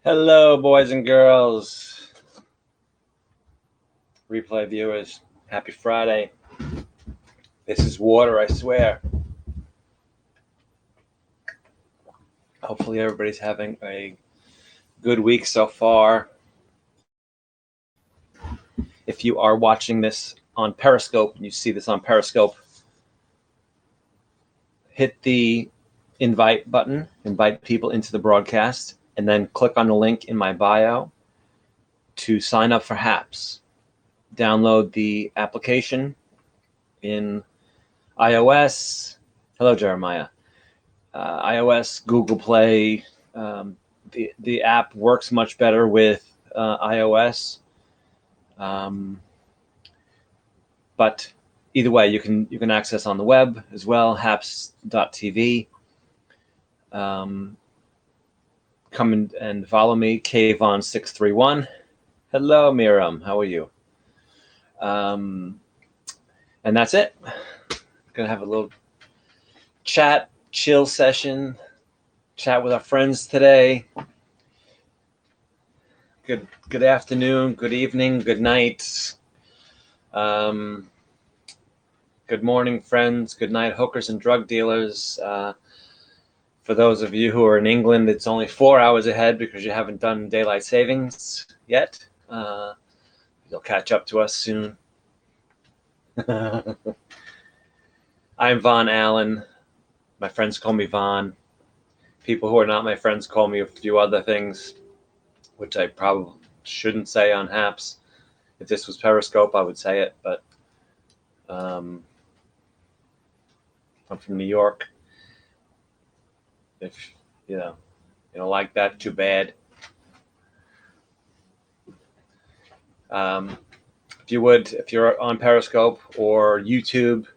Hello, boys and girls. Replay viewers, happy Friday. This is water, I swear. Hopefully everybody's having a good week so far. If you are watching this on Periscope and you see this on Periscope, hit the invite button, invite people into the broadcast, and then click on the link in my bio to sign up for Haps. Download the application in iOS. Hello, Jeremiah. iOS, Google Play. The app works much better with iOS, but either way, you can access on the web as well. Haps.tv. Come and follow me, Kayvon631. Hello, Miriam. How are you? And that's it. Gonna have a little chat, chill session. Chat with our friends today. Good afternoon, good evening, good night. Good morning, friends. Good night, hookers and drug dealers. For those of you who are in England, it's only 4 hours ahead because you haven't done daylight savings yet. You'll catch up to us soon. I'm Von Allen. My friends call me Von. People who are not my friends call me a few other things, which I probably shouldn't say on Haps. If this was Periscope, I would say it, but I'm from New York. If you don't like that, too bad. If you're on Periscope or YouTube,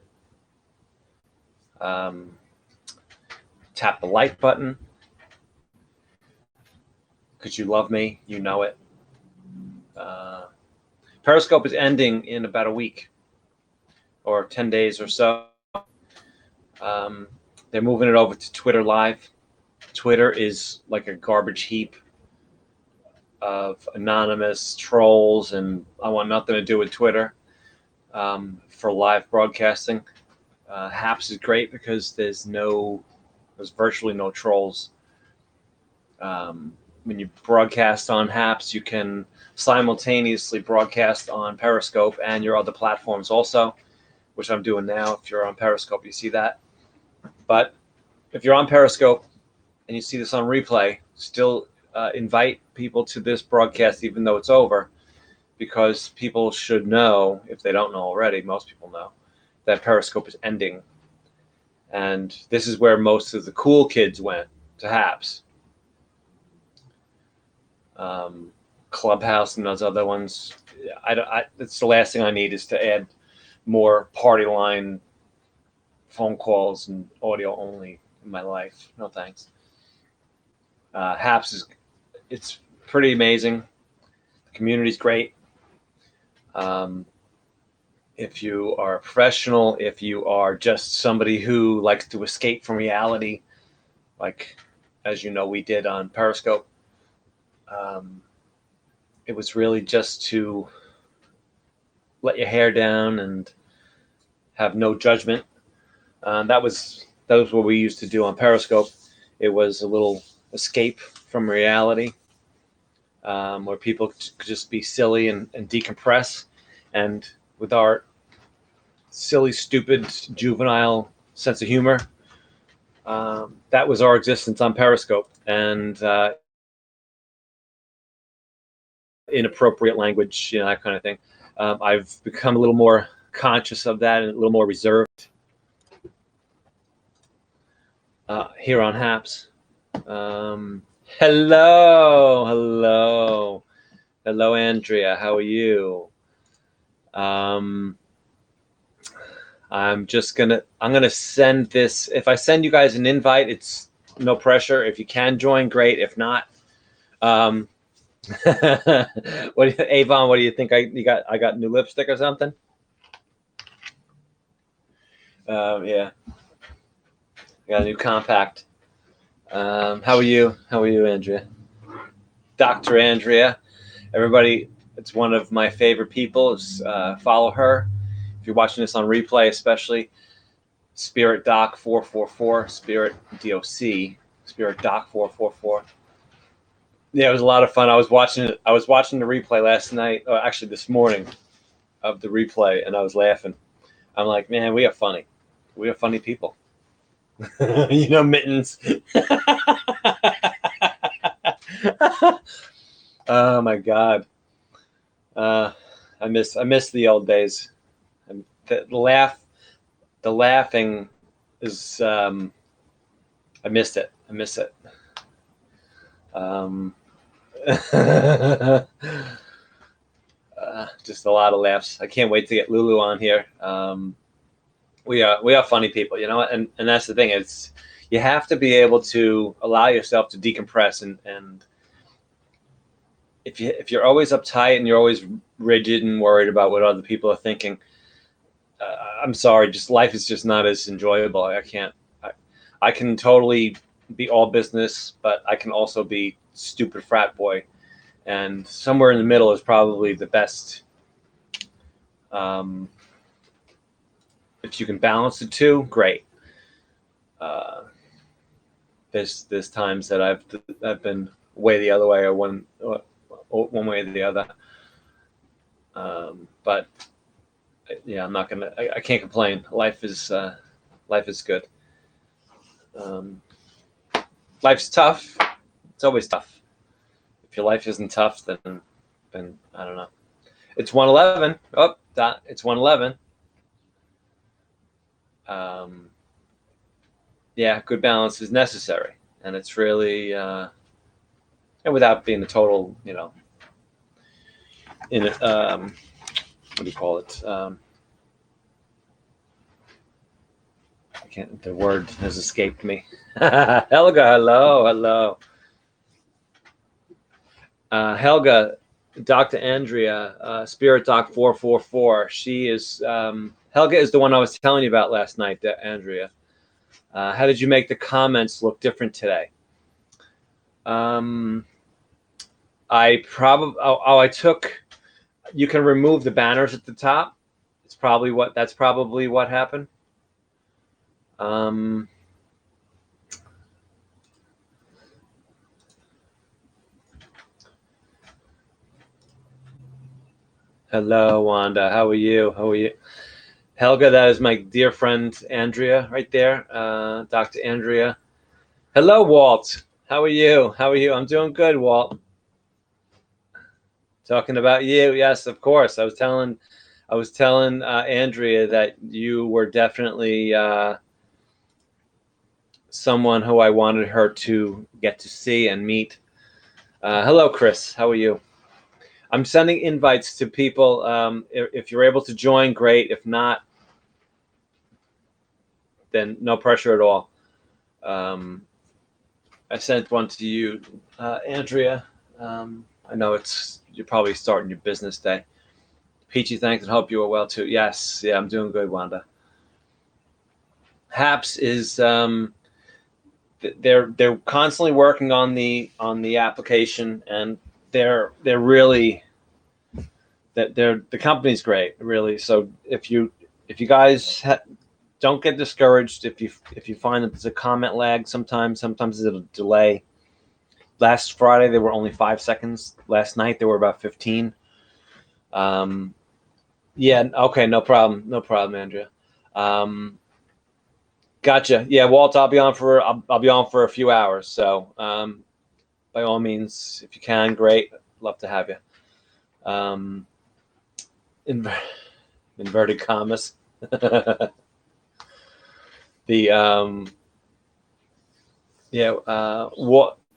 tap the like button. Because you love me, you know it. Periscope is ending in about a week or 10 days or so. They're moving it over to Twitter Live. Twitter is like a garbage heap of anonymous trolls, and I want nothing to do with Twitter for live broadcasting. Haps is great because there's virtually no trolls. When you broadcast on Haps, you can simultaneously broadcast on Periscope and your other platforms also, which I'm doing now. If you're on Periscope, you see that. But if you're on Periscope and you see this on replay, still invite people to this broadcast even though it's over, because people should know, if they don't know already, most people know, that Periscope is ending. And this is where most of the cool kids went, to Haps. Clubhouse and those other ones, it's the last thing I need is to add more party line phone calls and audio only in my life. No thanks. Haps it's pretty amazing. The community's great. If you are a professional, if you are just somebody who likes to escape from reality, like, as you know, we did on Periscope, it was really just to let your hair down and have no judgment. That was what we used to do on Periscope. It was a little escape from reality, where people could just be silly and decompress. And with our silly, stupid, juvenile sense of humor, that was our existence on Periscope. And inappropriate language, that kind of thing. I've become a little more conscious of that and a little more reserved here on Haps. Hello, Andrea. How are you? I'm gonna send this. If I send you guys an invite, it's no pressure. If you can join, great. If not, Avon, what do you think? I got new lipstick or something? Yeah, I got a new compact. How are you? Andrea? Dr. Andrea. Everybody, it's one of my favorite people. Follow her. If you're watching this on replay, especially Spirit Doc 444, Spirit DOC, Spirit Doc 444. Yeah, it was a lot of fun. I was watching the replay last night, or actually this morning, of the replay, and I was laughing. I'm like, man, we are funny. We are funny people. Mittens. Oh my God. I miss the old days. The laughing is. I missed it. Just a lot of laughs. I can't wait to get Lulu on here. We are funny people, and that's the thing. It's you have to be able to allow yourself to decompress, and if you're always uptight and you're always rigid and worried about what other people are thinking, I'm sorry, just life is just not as enjoyable. I can totally be all business, but I can also be stupid frat boy, and somewhere in the middle is probably the best. If you can balance the two, great. There's times that I've been way the other way, or one way or the other. But yeah, I can't complain. Life is good. Life's tough. It's always tough. If your life isn't tough, then I don't know. It's 1:11. Oh, it's 1:11. Yeah, good balance is necessary, and it's really, and without being a total, in it. What do you call it? I can't. The word has escaped me. Helga, hello. Helga, Dr. Andrea, Spirit Doc 444. She is Helga is the one I was telling you about last night, Andrea. How did you make the comments look different today? I took. You can remove the banners at the top. That's probably what happened. Hello, Wanda. How are you? Helga, that is my dear friend Andrea right there. Dr. Andrea. Hello, Walt. How are you? I'm doing good, Walt. Talking about you. Yes, of course. I was telling Andrea that you were definitely someone who I wanted her to get to see and meet. Hello, Chris. How are you? I'm sending invites to people. If you're able to join, great. If not, then no pressure at all. I sent one to you, Andrea. I know you're probably starting your business day. Peachy, thanks, and hope you are well too. Yes, yeah, I'm doing good, Wanda. Haps is they're constantly working on the application, and they're really the company's great, really. So if you guys don't get discouraged if you find that there's a comment lag. Sometimes it'll delay. Last Friday they were only 5 seconds. Last night they were about 15. Yeah, okay, no problem, Andrea. Gotcha. Yeah, Walt, I'll be on for a few hours. So by all means, if you can, great. Love to have you. Inverted commas. The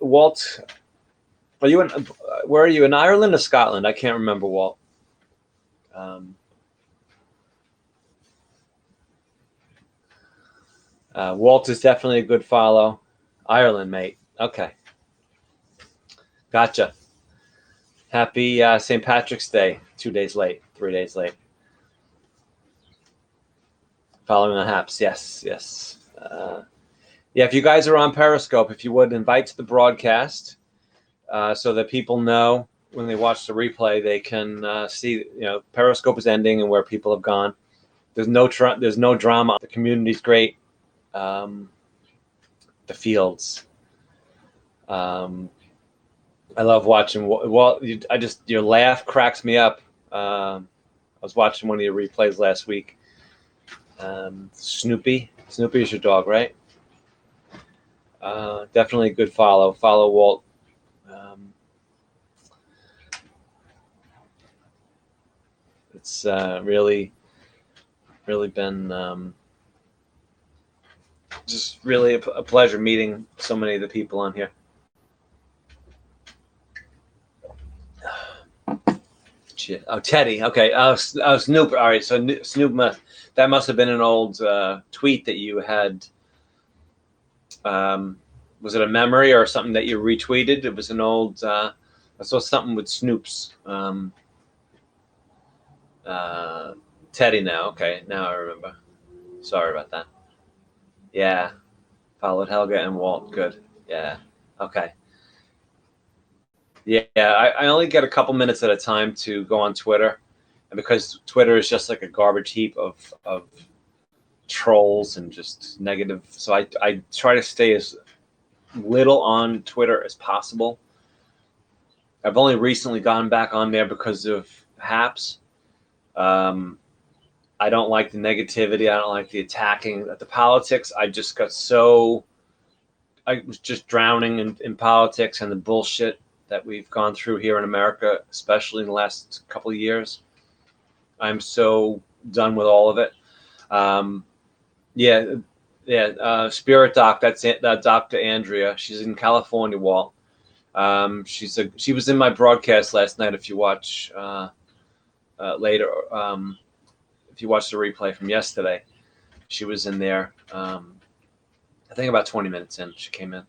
Walt, are you in? Where are you, in Ireland or Scotland? I can't remember, Walt. Walt is definitely a good follow. Ireland, mate. Okay, gotcha. Happy St. Patrick's Day. 3 days late. Following the Haps. Yes. Yeah, if you guys are on Periscope, if you would invite to the broadcast. so that people know when they watch the replay, they can see, Periscope is ending and where people have gone. There's no drama. The community's great. The fields. I love watching. Well, your laugh cracks me up. I was watching one of your replays last week. Snoopy is your dog, right? Definitely a good follow. Follow Walt. It's really been just really a pleasure meeting so many of the people on here. Chit. Oh, Teddy. Okay. Snoop. All right. So Snoop that must have been an old tweet that you had. Was it a memory or something that you retweeted? It was an old. I saw something with Snoop's. Teddy. Now. Okay. Now I remember. Sorry about that. Yeah. Followed Helga and Walt. Good. Yeah. Okay. Yeah, I only get a couple minutes at a time to go on Twitter, and because Twitter is just like a garbage heap of trolls and just negative, so I try to stay as little on Twitter as possible. I've only recently gone back on there because of Haps. I don't like the negativity. I don't like the attacking. The politics, I just got so. I was just drowning in politics and the bullshit that we've gone through here in America, especially in the last couple of years. I'm so done with all of it. Spirit Doc. That's it. Dr. Andrea. She's in California, Walt. She was in my broadcast last night. If you watch later, if you watch the replay from yesterday, she was in there. I think about 20 minutes in, she came in,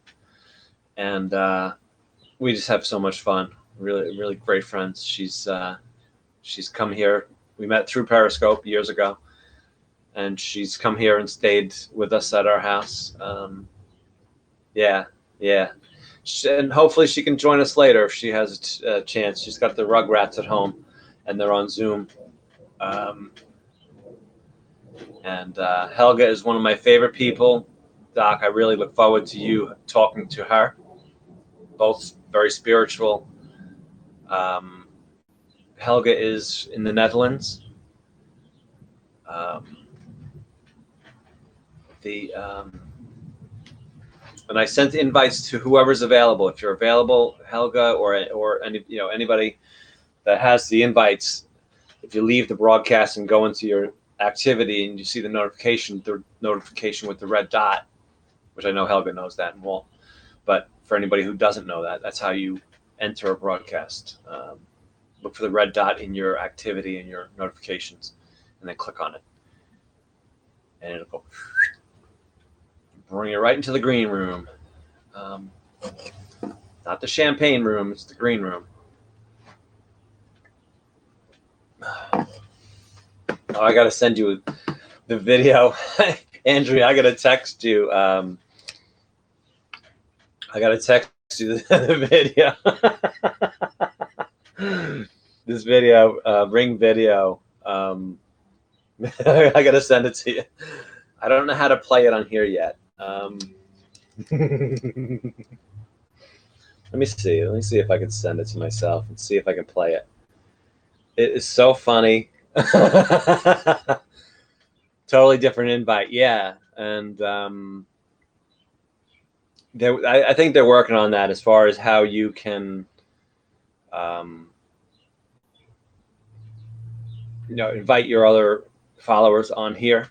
and we just have so much fun. Really, really great friends. She's come here. We met through Periscope years ago, and she's come here and stayed with us at our house. Yeah. And hopefully she can join us later if she has a chance. She's got the Rugrats at home, and they're on Zoom. And Helga is one of my favorite people. Doc, I really look forward to you talking to her. Both very spiritual. Helga is in the Netherlands. And I sent invites to whoever's available. If you're available, Helga, or anybody that has the invites, if you leave the broadcast and go into your activity and you see the notification with the red dot, which I know Helga knows that and Walt, but for anybody who doesn't know that, that's how you enter a broadcast. Look for the red dot in your activity and your notifications, and then click on it, and it'll go bring you right into the green room. Not the champagne room, it's the green room. Oh, I got to send you the video. Andrea, I got to text you. I got to text you the video. This video, Ring video. I got to send it to you. I don't know how to play it on here yet. Let me see. Let me see if I can send it to myself and see if I can play it. It is so funny. Totally different invite. Yeah. And I think they're working on that as far as how you can invite your other followers on here.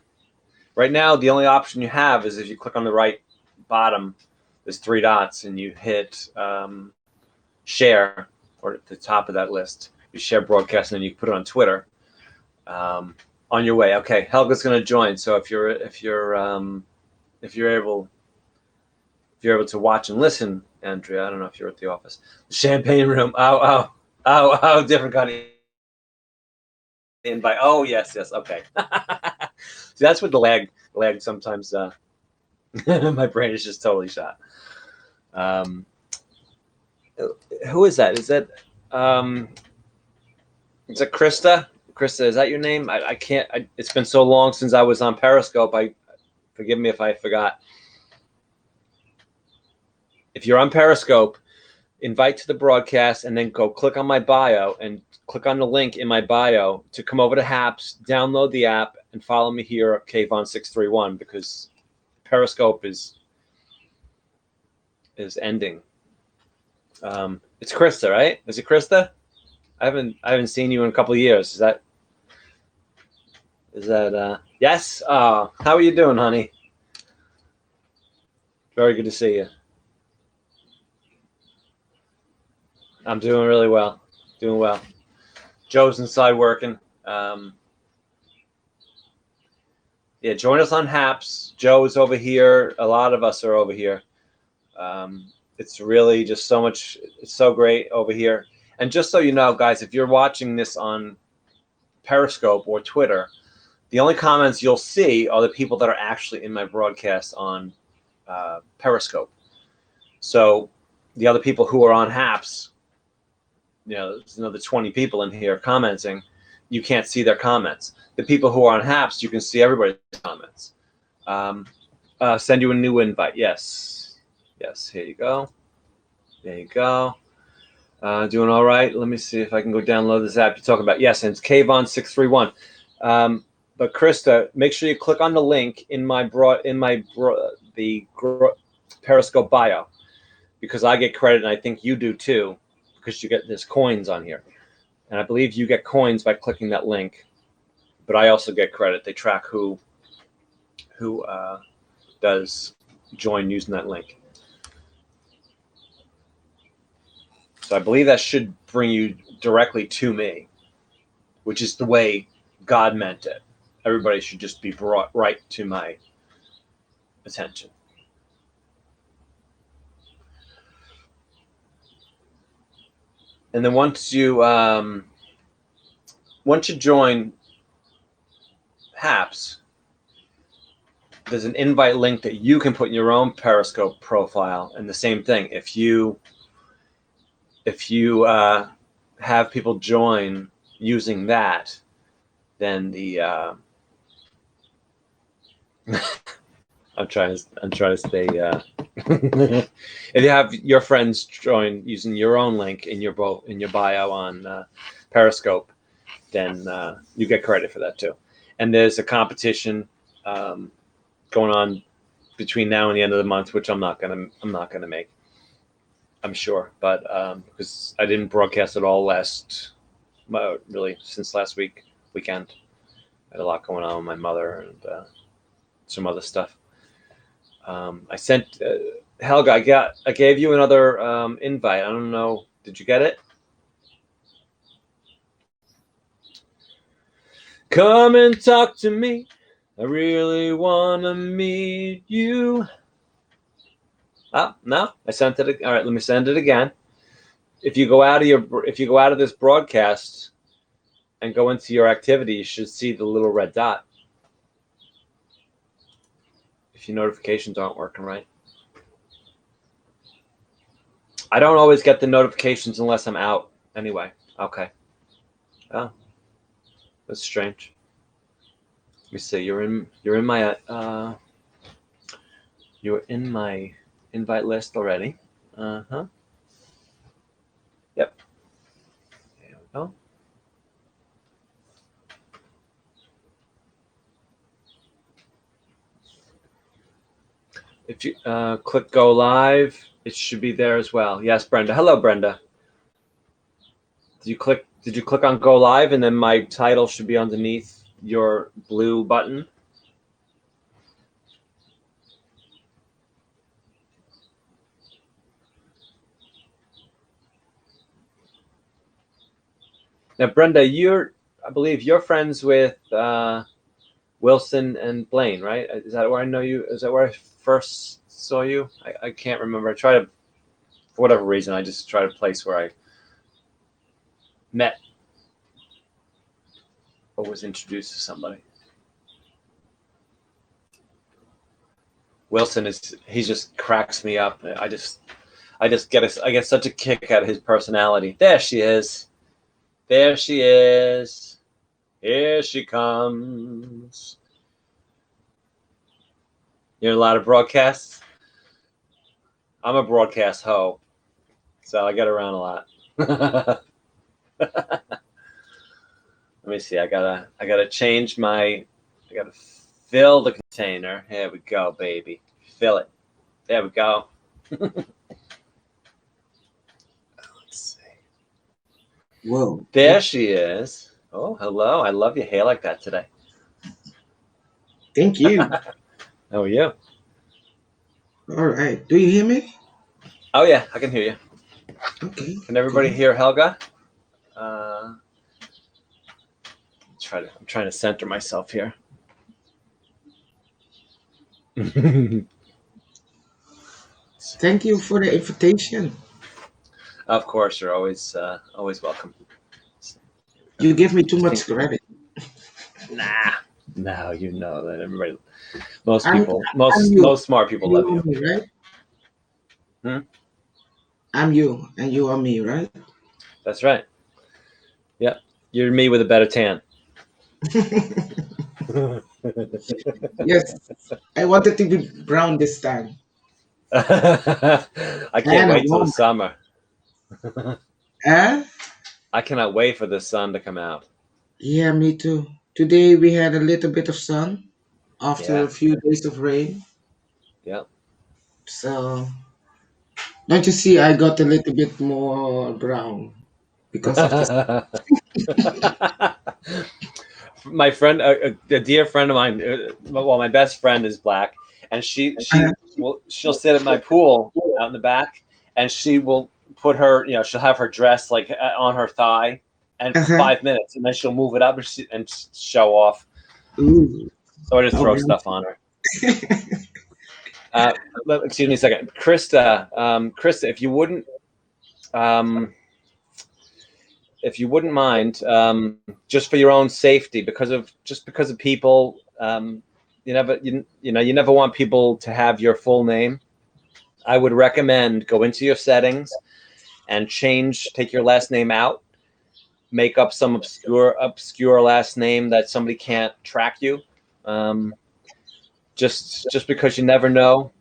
Right now, the only option you have is if you click on the right bottom, there's 3 dots, and you hit share, or at the top of that list, you share broadcast, and then you put it on Twitter. On your way, okay. Helga's going to join. So if you're able to watch and listen, Andrea, I don't know if you're at the office. The champagne room. Oh, different kind of invite. Oh, yes. Okay. See, that's what the lag sometimes. My brain is just totally shot. who is that? Is it Krista? Krista, is that your name? I can't. It's been so long since I was on Periscope. Forgive me if I forgot. If you're on Periscope, invite to the broadcast, and then go click on my bio and click on the link in my bio to come over to Haps, download the app, and follow me here at Kayvon631 because Periscope is ending. It's Krista, right? Is it Krista? I haven't seen you in a couple of years. Is that yes? How are you doing, honey? Very good to see you. I'm doing really well. Doing well. Joe's inside working. Yeah, join us on Haps. Joe is over here. A lot of us are over here. It's really just so much. It's so great over here. And just so you know, guys, if you're watching this on Periscope or Twitter, the only comments you'll see are the people that are actually in my broadcast on Periscope. So the other people who are on Haps, there's another 20 people in here commenting. You can't see their comments. The people who are on Haps, you can see everybody's comments. Send you a new invite. Yes. Here you go. There you go. Doing all right. Let me see if I can go download this app you're talking about. Yes, and it's Kayvon631. But Krista, make sure you click on the link in the Periscope bio, because I get credit, and I think you do too, because you get this coins on here, and I believe you get coins by clicking that link. But I also get credit. They track who does join using that link. So I believe that should bring you directly to me, which is the way God meant it. Everybody should just be brought right to my attention. And then once you join Haps, there's an invite link that you can put in your own Periscope profile. And the same thing, if you have people join using that, then the I'm trying to stay. If you have your friends join using your own link in your bio on Periscope, then you get credit for that too. And there's a competition going on between now and the end of the month, which I'm not gonna make, I'm sure, but because I didn't broadcast at all really since last weekend. I had a lot going on with my mother and some other stuff. I sent Helga. I gave you another invite. I don't know. Did you get it? Come and talk to me. I really wanna meet you. Oh, no, I sent it. All right, let me send it again. If you go out of this broadcast and go into your activity, you should see the little red dot. If your notifications aren't working right. I don't always get the notifications unless I'm out. Anyway, okay. Oh, that's strange. Let me see. You're in my invite list already. Yep. There we go. If you click go live, it should be there as well. Yes, Brenda. Hello, Brenda. Did you click on go live, and then my title should be underneath your blue button? Now, Brenda, I believe you're friends with Wilson and Blaine, right? Is that where I know you? Is that where I first saw you? I can't remember. I try to, for whatever reason, I just try to place where I met or was introduced to somebody. Wilson he just cracks me up. I get such a kick out of his personality. There she is. There she is. Here she comes. You're in a lot of broadcasts? I'm a broadcast hoe, so I get around a lot. Let me see. I gotta change my. I gotta fill the container. Here we go, baby. Fill it. There we go. Let's see. Whoa. There she is. Oh, hello. I love your hair like that today. Thank you. How are you? All right. Do you hear me? Oh yeah, I can hear you. Okay. Can everybody Cool. hear Helga? I'm trying to center myself here. Thank you for the invitation. Of course, you're always welcome. You give me too much credit. Nah, no, you know that everybody, most I'm people, I'm most you. smart people And you love are you. me, right? Hmm? I'm you, and you are me, right? That's right. Yep, you're me with a better tan. Yes. I wanted to be brown this time. I can't And a wait till the woman. summer. Eh? I cannot wait for the sun to come out. Yeah, me too. Today we had a little bit of sun after Yeah, a few days of rain. yep. So don't you see I got a little bit more brown because of this. My friend, a dear friend of mine, well, my best friend is black, and she'll sit at my pool out in the back, and she will put her, she'll have her dress like on her thigh, and for Uh-huh. 5 minutes, and then she'll move it up and show off. Ooh. So I just throw Okay. stuff on her. Uh, Excuse me a second, Krista. Krista, um, if you wouldn't mind, just for your own safety, because of people, you never want people to have your full name. I would recommend go into your settings and take your last name out, make up some obscure last name that somebody can't track you. Just because you never know.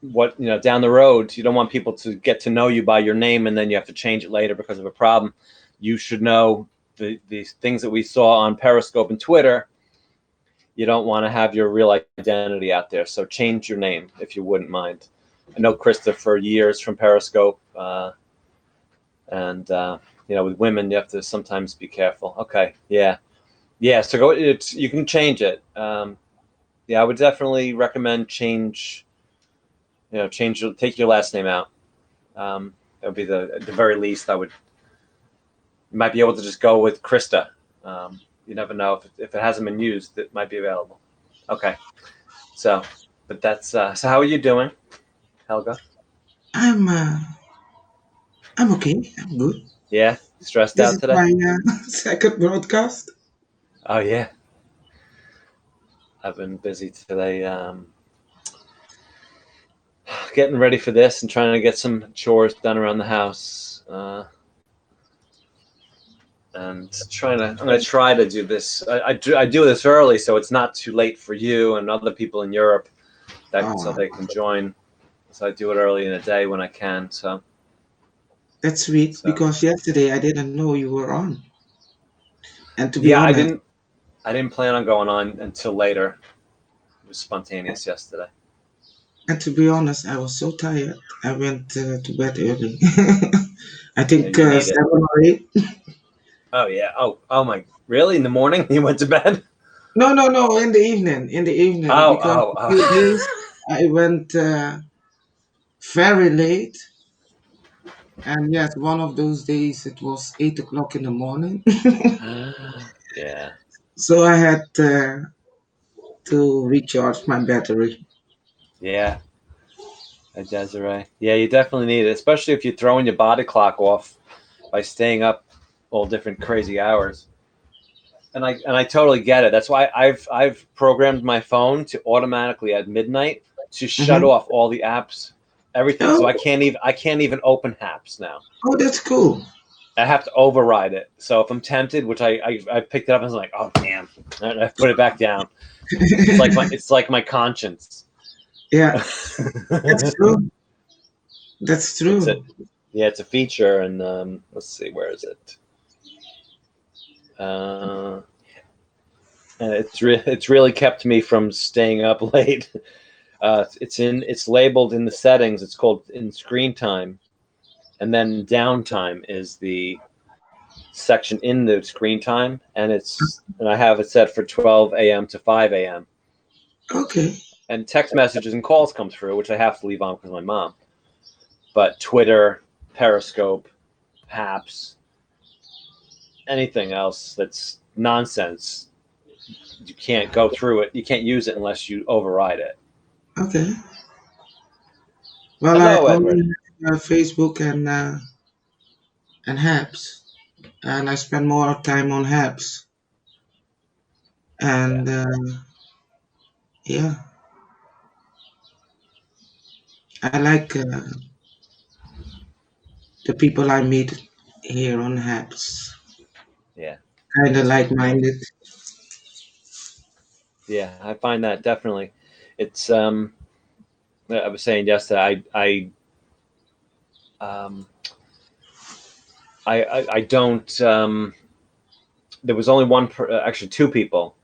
What down the road, you don't want people to get to know you by your name and then you have to change it later because of a problem. You should know the things that we saw on Periscope and Twitter. You don't want to have your real identity out there, so change your name if you wouldn't mind. I know Krista for years from Periscope, and with women you have to sometimes be careful. Okay, yeah, so you can change it. Yeah, I would definitely recommend take your last name out. That would be the very least. You might be able to just go with Krista. You never know if it hasn't been used, it might be available. Okay, but that's so. How are you doing, Helga? I'm uh, I'm okay. I'm good. Yeah, stressed This out is today. my second broadcast. Oh yeah, I've been busy today, getting ready for this and trying to get some chores done around the house. And I'm going to try to do this. I do this early, so it's not too late for you and other people in Europe, so Oh, they can join. So I do it early in the day when I can. that's sweet So because yesterday I didn't know you were on. And to be yeah, honest, I didn't plan on going on until later. It was spontaneous yesterday. I was so tired. I went to bed early. I Yeah, think you need it. 7 or 8. Oh yeah. Oh my. Really? In the morning you went to bed? No, no, no. In the evening. In the evening, Oh because oh a few days oh. I went very late. And yes, one of those days it was 8 o'clock in the morning. Yeah. So I had to recharge my battery. Yeah. Desiree. Yeah, you definitely need it, especially if you're throwing your body clock off by staying up all different crazy hours. And I totally get it. That's why I've programmed my phone to automatically at midnight to shut Hmm. off all the apps everything. So Oh, I can't even open Haps now. oh, that's cool. I have to override it. So if I'm tempted, which I picked it up and was like, oh damn, and I put it back down. It's like my conscience. Yeah, that's true. That's It's true. a yeah, it's a feature, and let's see, where is it? And it's really kept me from staying up late. It's labeled in the settings. It's called in screen time, and then downtime is the section in the screen time, and I have it set for 12 a.m. to 5 a.m. Okay. And text messages and calls come through, which I have to leave on because of my mom. But Twitter, Periscope, Haps, anything else that's nonsense, you can't go through it. You can't use it unless you override it. Okay. Well, I Hello, only Edward. have Facebook and Haps, and I spend more time on Haps. Yeah, And yeah, I like the people I meet here on Haps. yeah, Kind of it's like-minded. yeah. I find that definitely. It's I was saying yesterday. Um, I don't. There was only actually two people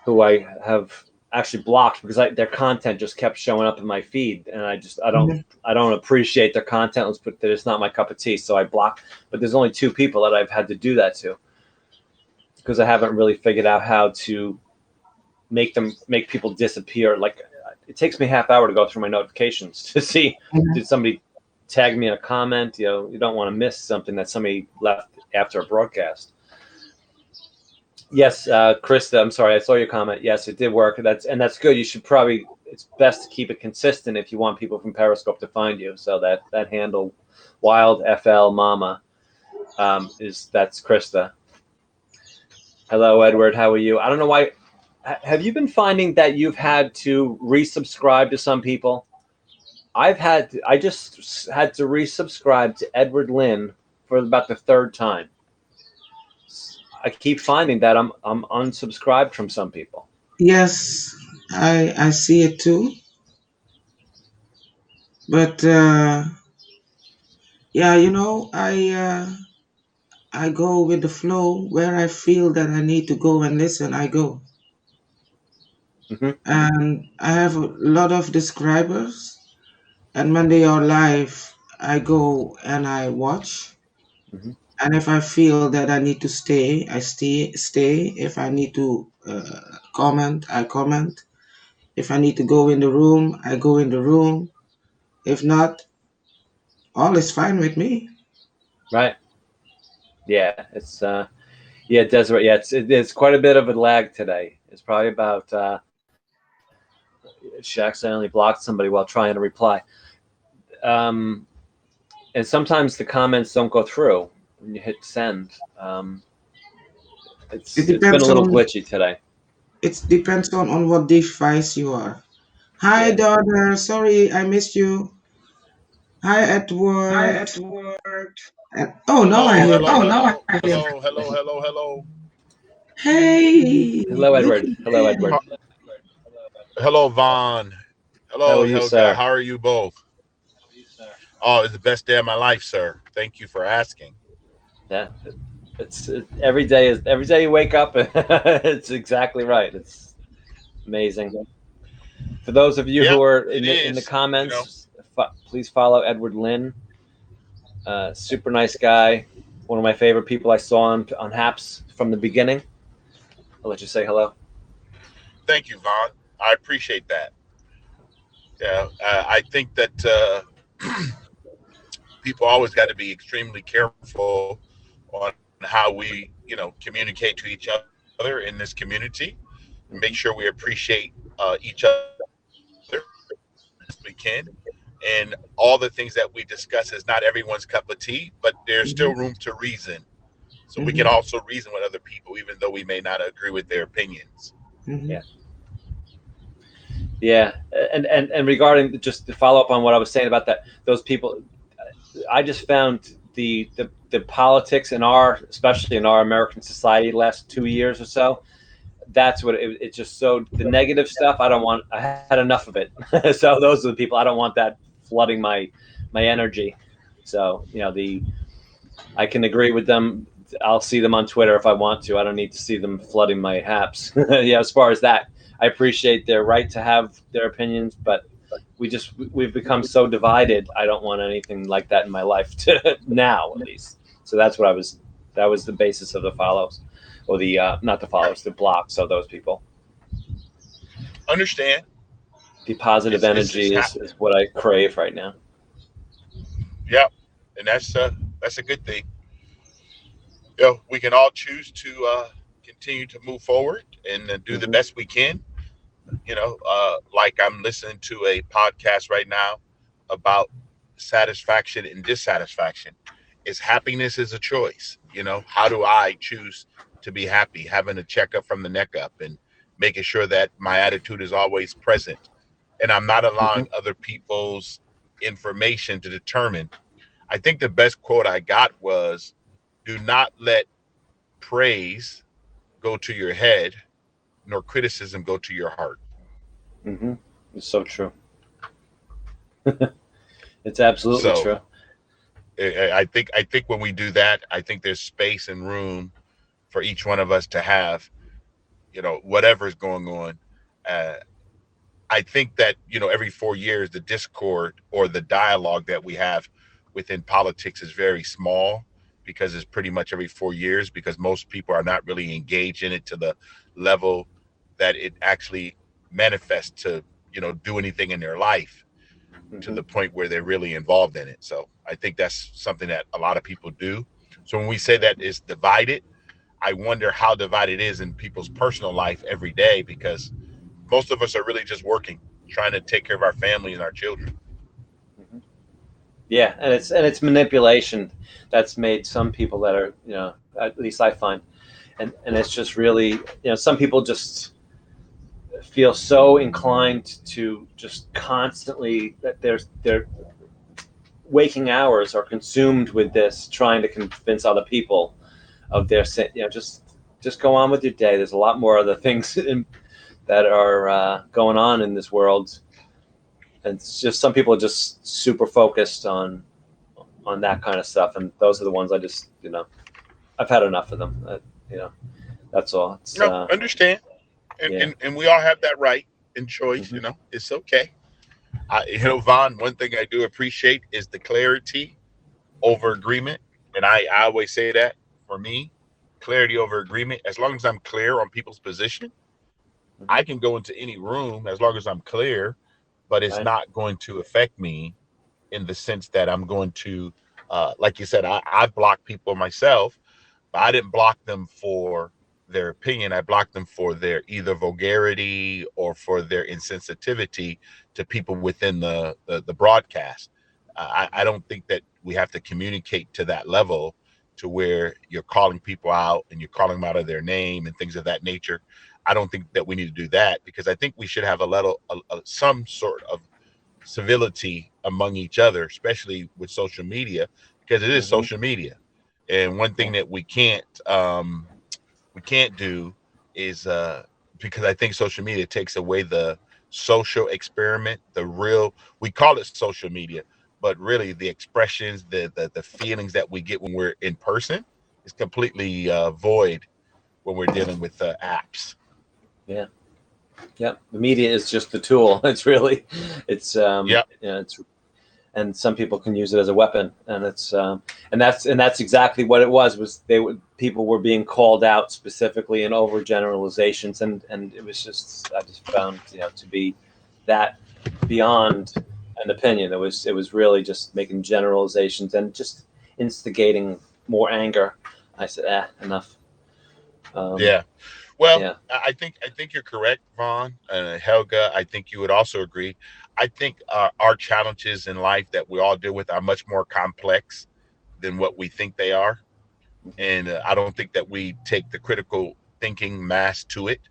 who I have actually blocked because their content just kept showing up in my feed, and Mhm. I don't appreciate their content. Let's put that, it's not my cup of tea, so I block. But there's only two people that I've had to do that to because I haven't really figured out how to make people disappear. Like it takes me half hour to go through my notifications to see Mhm. did somebody tag me in a comment. You know, you don't want to miss something that somebody left after a broadcast. Yes, Krista, I'm sorry, I saw your comment. Yes, it did work. That's good. You should probably. It's best to keep it consistent if you want people from Periscope to find you. So that handle, Wild FL Mama, that's Krista. Hello, Edward. How are you? I don't know why. Have you been finding that you've had to resubscribe to some people? I just had to resubscribe to Edward Lynn for about the third time. I keep finding that I'm unsubscribed from some people. Yes, I see it too. But yeah, I go with the flow where I feel that I need to go and listen. I go, Hmm. and I have a lot of describers. And when they are live, I go and I watch. Hmm. And if I feel that I need to stay, I stay. If I need to comment, I comment. If I need to go in the room, I go in the room. If not, all is fine with me. Right. Yeah. Yeah, Desiree. Yeah, it's quite a bit of a lag today. It's probably about she accidentally blocked somebody while trying to reply. Um, and sometimes the comments don't go through when you hit send. It It's been a depends little on glitchy today. it depends on what device you are. Hi, Yeah. daughter. Sorry, I missed you. Hi, Hi, Edward. Edward. Oh, now I Hello, hear. hello, Oh, now hello, I hear. hello, hello, hello, hello. Hey, Hello, look Edward. at Hello, that. Edward. Hello, Vaughn. How Hello, are you, Helga. sir? How are you both? Oh, it's the best day of my life, sir. Thank you for asking. Yeah. Every day you wake up. It's exactly right. It's amazing. For those of you who Yep, are it in the is. comments, please follow Edward Lynn. Super nice guy. One of my favorite people I saw on Haps from the beginning. I'll let you say hello. Thank you, Vaughn. I appreciate that. Yeah, I think that people always got to be extremely careful on how we, communicate to each other in this community and make Hmm. sure we appreciate each other as we can. And all the things that we discuss is not everyone's cup of tea, but there's still Mhm, room to reason. So we can mhm, also reason with other people, even though we may not agree with their opinions. mhm. Yeah. Yeah, and regarding, just to follow up on what I was saying about that, those people, I just found the politics in our, especially in our American society, last 2 years or so. That's what it just, so the negative stuff. I don't want. I had enough of it. So those are the people I don't want that flooding my energy. So I can agree with them. I'll see them on Twitter if I want to. I don't need to see them flooding my Haps. Yeah, as far as that, I appreciate their right to have their opinions, but we've become so divided. I don't want anything like that in my life to now, at least. So that was the basis of the follows, or the not the Right. follows, the blocks of those people. Understand? The positive It's energy is happening. what I crave right now. Yep. And that's a good thing. We can all choose to continue to move forward and do the Hmm. best we can. Like I'm listening to a podcast right now about satisfaction and dissatisfaction. Is happiness is a choice? How do I choose to be happy? Having a checkup from the neck up and making sure that my attitude is always present, and I'm not Hmm. allowing other people's information to determine. I think the best quote I got was, "Do not let praise go to your head, nor criticism go to your heart." Hmm. It's so true. It's absolutely So true. I think when we do that, I think there's space and room for each one of us to have, whatever's going on. Uh, I think that, every 4 years, the discord or the dialogue that we have within politics is very small, because it's pretty much every 4 years, because most people are not really engaged in it to the level that it actually manifests to, do anything in their life to Hmm. the point where they're really involved in it. So I think that's something that a lot of people do. So when we say that it's divided, I wonder how divided it is in people's personal life every day, because most of us are really just working, trying to take care of our family and our children. Hmm. Yeah, and it's manipulation that's made some people that are, at least I find, and it's just really, some people just feel so inclined to just constantly, that their waking hours are consumed with this, trying to convince other people of their sin. Just go on with your day. There's a lot more other things that are going on in this world, and it's just some people are just super focused on that kind of stuff, and those are the ones I just, I've had enough of them. You know, that's all. It's No, understand, and, yeah. and and we all have that right and choice. Hmm. It's okay. Vaughn, one thing I do appreciate is the clarity over agreement, and I always say that for me, clarity over agreement. As long as I'm clear on people's position, Hmm. I can go into any room as long as I'm clear, but it's Right. not going to affect me in the sense that I'm going to, like you said, I block people myself, but I didn't block them for their opinion. I blocked them for their either vulgarity or for their insensitivity to people within the broadcast. I don't think that we have to communicate to that level to where you're calling people out and you're calling them out of their name and things of that nature. I don't think that we need to do that, because I think we should have some sort of civility among each other, especially with social media, because it is Hmm. social media. And one Yeah. thing that we can't do is, because I think social media takes away the social experiment, the real, we call it social media, but really the expressions, the feelings that we get when we're in person is completely void when we're dealing with apps. Yeah. Yeah. The media is just the tool. It's really, it's Yep. it's, and some people can use it as a weapon, and it's and that's exactly what it was people were being called out specifically in overgeneralizations, and it was just, I just found, to be that beyond an opinion. It was really just making generalizations and just instigating more anger. I said, enough. um, Yeah. Well, yeah. I think you're correct, Vaughn. Helga, I think you would also agree. I think our challenges in life that we all deal with are much more complex than what we think they are, Hmm. and I don't think that we take the critical thinking mass to it.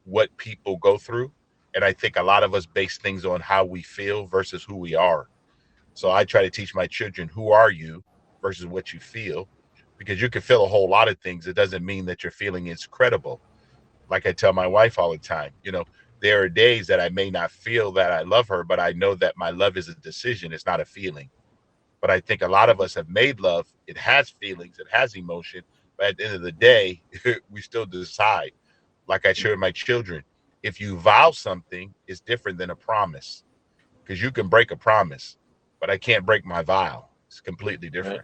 What people go through. And I think a lot of us base things on how we feel versus who we are. So I try to teach my children, who are you versus what you feel, because you can feel a whole lot of things. It doesn't mean that your feeling is credible. Like I tell my wife all the time, there are days that I may not feel that I love her, but I know that my love is a decision. It's not a feeling. But I think a lot of us have made love. It has feelings, it has emotion. But at the end of the day, we still decide. Like I share with my children, if you vow something, it's different than a promise, because you can break a promise, but I can't break my vow. It's completely different.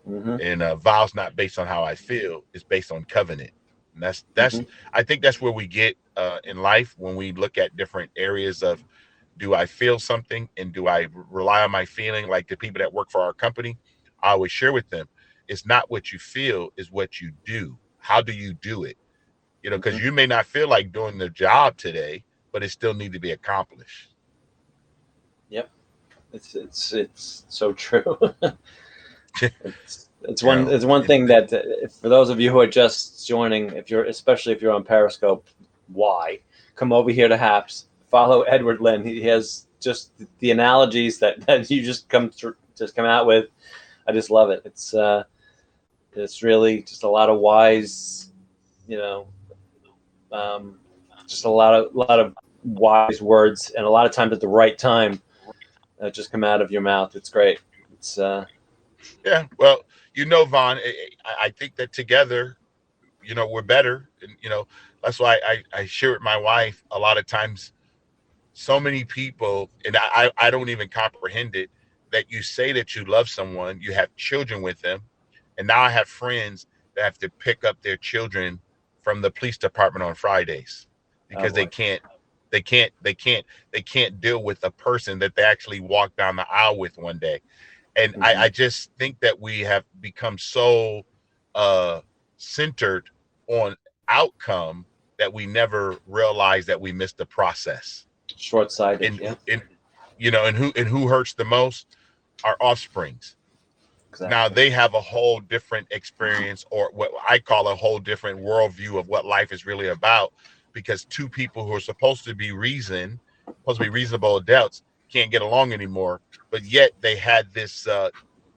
Right. Mm-hmm. And vows not based on how I feel, it's based on covenant. And that's Mm-hmm. I think that's where we get in life when we look at different areas of, do I feel something and do I rely on my feeling? Like the people that work for our company, I always share with them, it's not what you feel, is what you do. How do you do it? Because Mm-hmm. you may not feel like doing the job today, but it still need to be accomplished. Yep. It's so true. It's You one know, it's one and thing that for those of you who are just joining, especially if you're on Periscope, why come over here to Haps? Follow Edward Lynn. He has just the analogies that you just come out with. I just love it. It's really just a lot of wise, you know, um, just a lot of wise words, and a lot of times at the right time just come out of your mouth. It's great. It's yeah, well, Vaughn, I think that together, we're better. And, that's why I share with my wife a lot of times. So many people, and I don't even comprehend it, that you say that you love someone, you have children with them. And now I have friends that have to pick up their children from the police department on Fridays oh because boy. they can't deal with a person that they actually walk down the aisle with one day. And Mm-hmm. I just think that we have become so uh centered on outcome that we never realize that we missed the process. Short-sighted. and Yeah, and and who hurts the most? Our offsprings. Now exactly. they have a whole different experience, or what I call a whole different worldview of what life is really about, because two people who are supposed to be reasonable adults, can't get along anymore, but yet they had this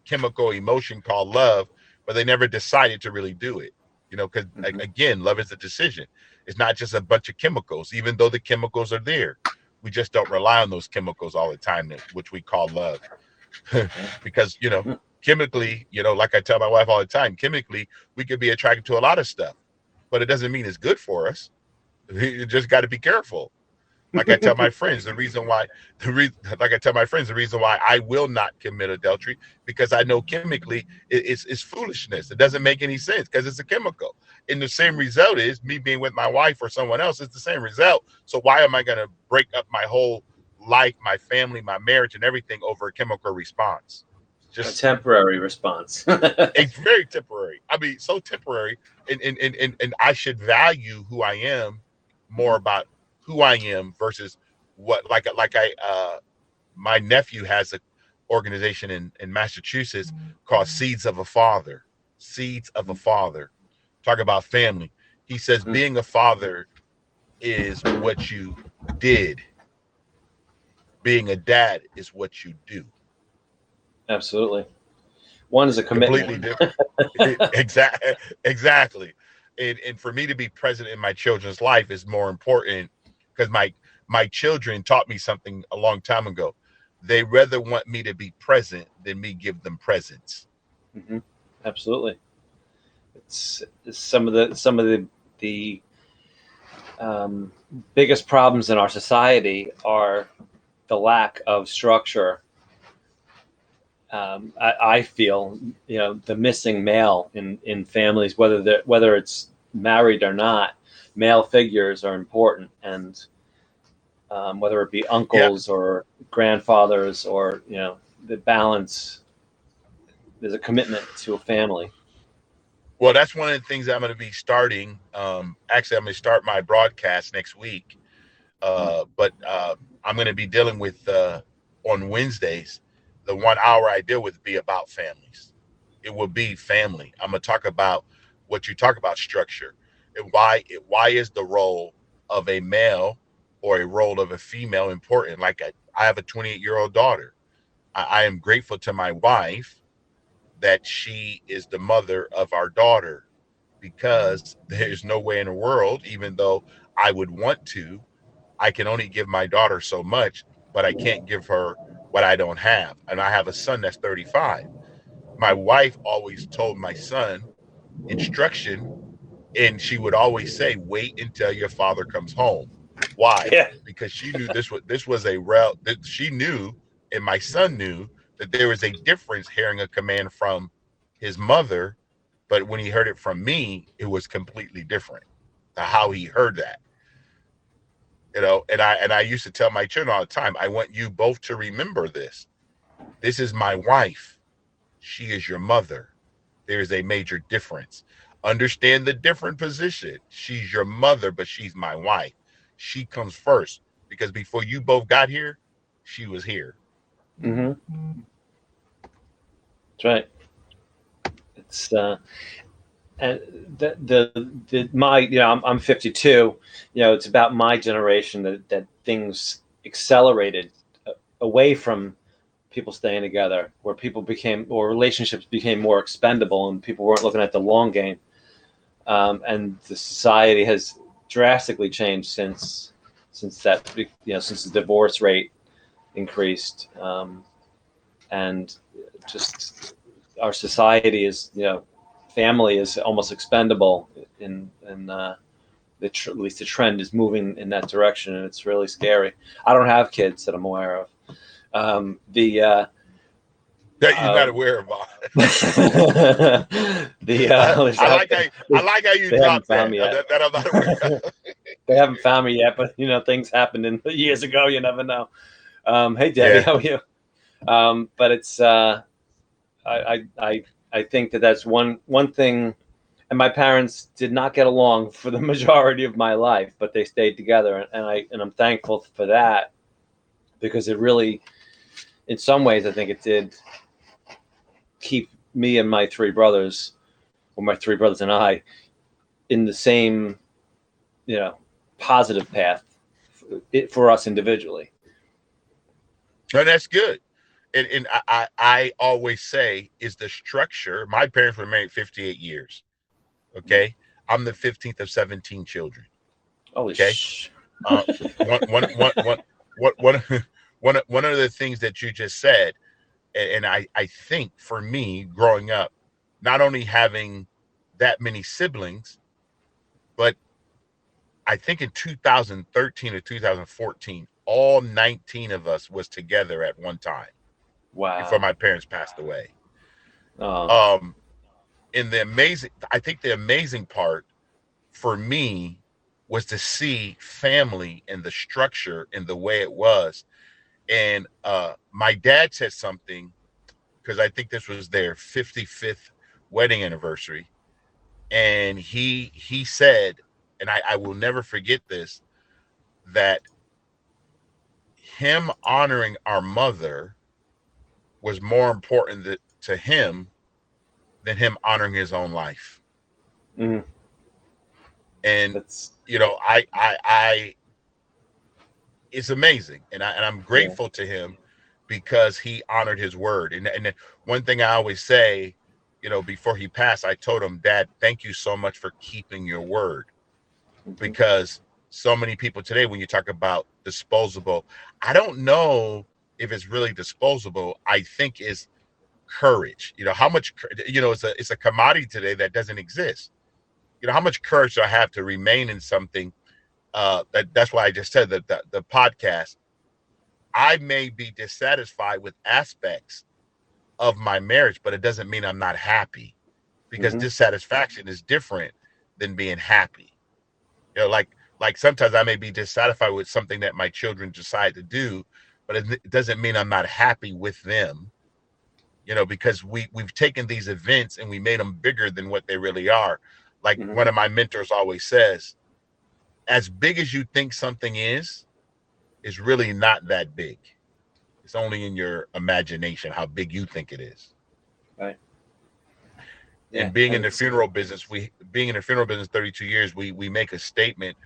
chemical emotion called love, but they never decided to really do it. Because Mm-hmm. again, love is a decision. It's not just a bunch of chemicals, even though the chemicals are there. We just don't rely on those chemicals all the time, which we call love. Yeah. Because chemically, like I tell my wife all the time, chemically we could be attracted to a lot of stuff, but it doesn't mean it's good for us. You just got to be careful. Like I tell my friends, the reason why I will not commit adultery, because I know chemically it's foolishness. It doesn't make any sense because it's a chemical. And the same result is me being with my wife or someone else. It's the same result. So why am I going to break up my whole life, my family, my marriage, and everything over a chemical response? A Just temporary response. It's very temporary. I mean, so temporary. And I should value who I am more Mm-hmm. about who I am versus what, like I my nephew has a organization in Massachusetts called Seeds of a Father. Seeds of a Father. Talk about family. He says Mm-hmm. being a father is what you did. Being a dad is what you do. Absolutely. One is a commitment. Completely different. Exactly. And for me to be present in my children's life is more important, because my children taught me something a long time ago. They rather want me to be present than me give them presents. Mm-hmm. Absolutely. It's some of the um, biggest problems in our society are the lack of structure. I feel the missing male in families, whether it's married or not. Male figures are important, and whether it be Yeah. uncles or grandfathers, or the balance. There's a commitment to a family. Well, that's one of the things I'm going to be starting. Actually, I'm going to start my broadcast next week. But I'm going to be dealing with on Wednesdays. The 1 hour I deal with be about families. It will be family. I'm going to talk about what you talk about, structure, and why is the role of a male or a role of a female important. Like I have a 28-year-old daughter. I am grateful to my wife that she is the mother of our daughter, because there's no way in the world, even though I would want to, I can only give my daughter so much, but I can't give her what I don't have. And I have a son that's 35. My wife always told my son instruction, and she would always say, wait until your father comes home. Why? Yeah. Because she knew this was a rel that she knew, and my son knew, that there was a difference hearing a command from his mother, but when he heard it from me, it was completely different to how he heard that. And I used to tell my children all the time, I want you both to remember this. This is my wife. She is your mother. There is a major difference. Understand the different position. She's your mother, but she's my wife. She comes first, because before you both got here, she was here. Mm-hmm. That's right. It's and my, I'm 52. It's about my generation that things accelerated away from people staying together, where relationships became more expendable, and people weren't looking at the long game. And the society has drastically changed since that, since the divorce rate increased, and just our society is, family is almost expendable, at least the trend is moving in that direction, and it's really scary. I don't have kids that I'm aware of. That you're not aware of. I like how you they haven't dropped found that. me yet. That I'm not aware of. They haven't found me yet, but things happened years ago. You never know. Hey Debbie, Yeah. how are you? But it's I think that's one thing. And my parents did not get along for the majority of my life, but they stayed together, and I'm thankful for that, because it really, in some ways, I think it did keep me and my three brothers, or my three brothers and I, in the same, positive path for us individually. No, that's good. And I always say, is the structure. My parents were married 58 years. Okay. I'm the 15th of 17 children. Holy Okay. sh! One of the things that you just said, and I think for me growing up, not only having that many siblings, but I think in 2013 or 2014, all 19 of us was together at one time before Wow. my parents passed away. Oh. And I think the amazing part for me was to see family and the structure and the way it was. And my dad said something, because I think this was their 55th wedding anniversary. And he said, and I will never forget this, that him honoring our mother was more important to him than him honoring his own life. Mm. And That's I it's amazing, and I'm grateful to him, because he honored his word. And one thing I always say, before he passed, I told him, Dad, thank you so much for keeping your word. Because so many people today, when you talk about disposable, I don't know if it's really disposable. I think is courage. How much, it's a commodity today that doesn't exist. How much courage do I have to remain in something? That's why I just said that the podcast, I may be dissatisfied with aspects of my marriage, but it doesn't mean I'm not happy, because dissatisfaction is different than being happy. Like sometimes I may be dissatisfied with something that my children decide to do, but it doesn't mean I'm not happy with them. Because we've taken these events and we made them bigger than what they really are. Like one of my mentors always says, as big as you think something is really not that big. It's only in your imagination how big you think it is. right. And being in the funeral business, 32 years, we make a statement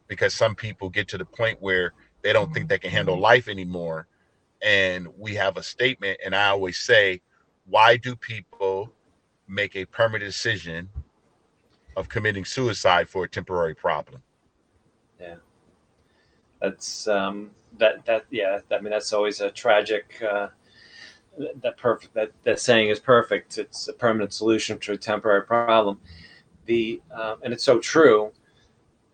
because some people get to the point where they don't think they can handle life anymore. And we have a statement, and I always say, why do people make a permanent decision of committing suicide for a temporary problem? Yeah, that's yeah. I mean, that's always a tragic. That saying is perfect. It's a permanent solution to a temporary problem. And it's so true.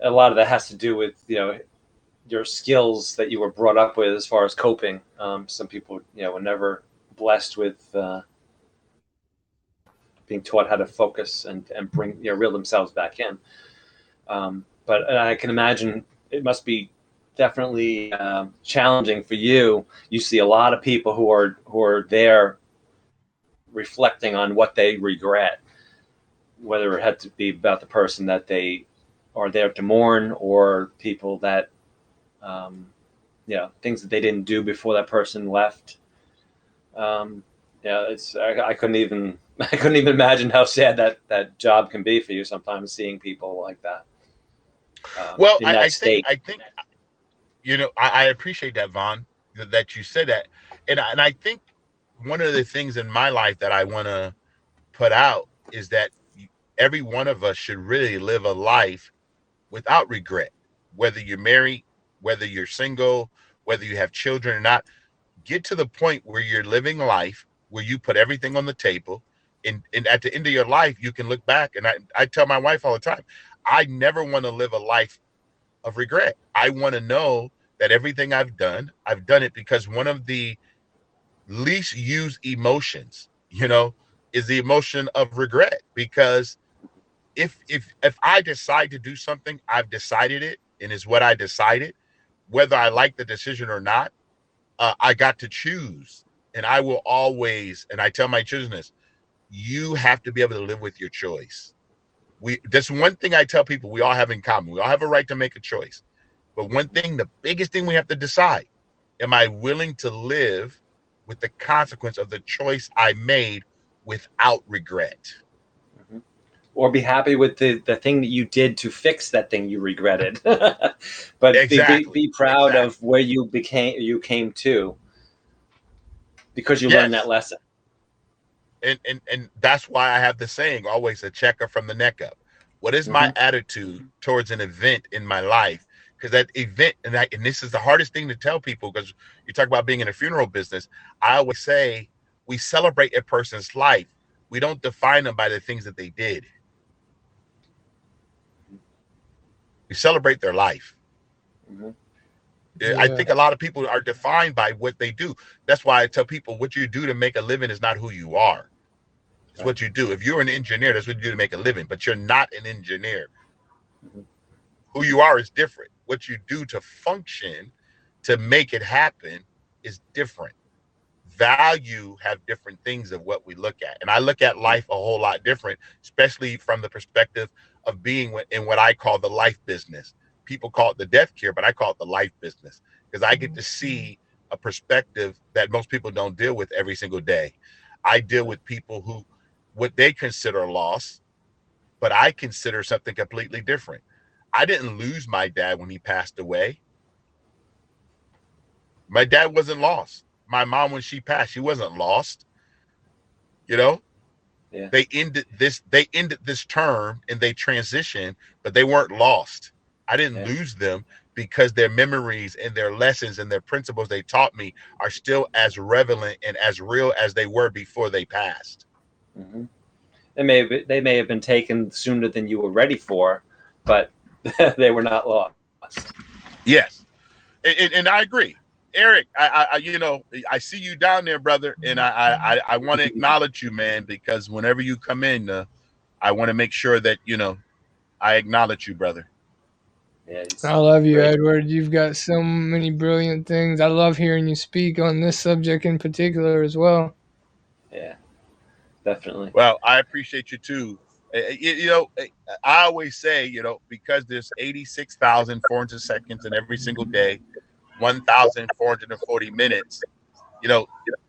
A lot of that has to do with your skills that you were brought up with as far as coping. Some people were never blessed with being taught how to focus and bring reel themselves back in. But I can imagine it must be definitely challenging for you. You see a lot of people who are there reflecting on what they regret, whether it had to be about the person that they are there to mourn, or people that things that they didn't do before that person left. I couldn't even imagine how sad that job can be for you sometimes, seeing people like that. Well, In that I state. think I appreciate that, Vaughn, that you said that, and I think one of the things in my life that I want to put out is that every one of us should really live a life without regret, whether you're married, whether you're single, whether you have children or not. Get to the point where you're living life where you put everything on the table, and at the end of your life you can look back. And I tell my wife all the time, I never want to live a life of regret. I want to know that everything I've done it, because one of the least used emotions, is the emotion of regret. Because if I decide to do something, I've decided it, and it's what I decided, whether I like the decision or not. I got to choose, and I will always. And I tell my children this: you have to be able to live with your choice. That's one thing I tell people we all have in common. We all have a right to make a choice, but one thing, the biggest thing we have to decide: am I willing to live with the consequence of the choice I made without regret? Or be happy with the thing that you did to fix that thing you regretted. But Exactly. be proud Exactly. of where you came to, because you learned that Yes. lesson. And that's why I have the saying, always a checker from the neck up. What is my attitude towards an event in my life? Because that event, and this is the hardest thing to tell people, because you talk about being in a funeral business. I always say we celebrate a person's life. We don't define them by the things that they did. We celebrate their life. I think a lot of people are defined by what they do. That's why I tell people, what you do to make a living is not who you are. It's what you do. If you're an engineer, that's what you do to make a living, but you're not an engineer. Who you are is different. What you do to function, to make it happen, is different. Value have different things of what we look at. And I look at life a whole lot different, especially from the perspective of being in what I call the life business. People call it the death care, but I call it the life business, because I get to see a perspective that most people don't deal with every single day. I deal with people who, what they consider loss, but I consider something completely different. I didn't lose my dad when he passed away. My dad wasn't lost. My mom, when she passed, she wasn't lost. Yeah. They ended this term and they transitioned, but they weren't lost. I didn't lose them, because their memories and their lessons and their principles they taught me are still as relevant and as real as they were before they passed. They may have been taken sooner than you were ready for, but they were not lost. Yes, and I agree. Eric, I see you down there, brother, and I want to acknowledge you, man, because whenever you come in, I want to make sure that I acknowledge you, brother. Yeah, I love you, great. Edward. You've got so many brilliant things. I love hearing you speak on this subject in particular as well. Yeah, definitely. Well, I appreciate you too. I always say, because there's 86,400 seconds in every single day, 1,440 minutes,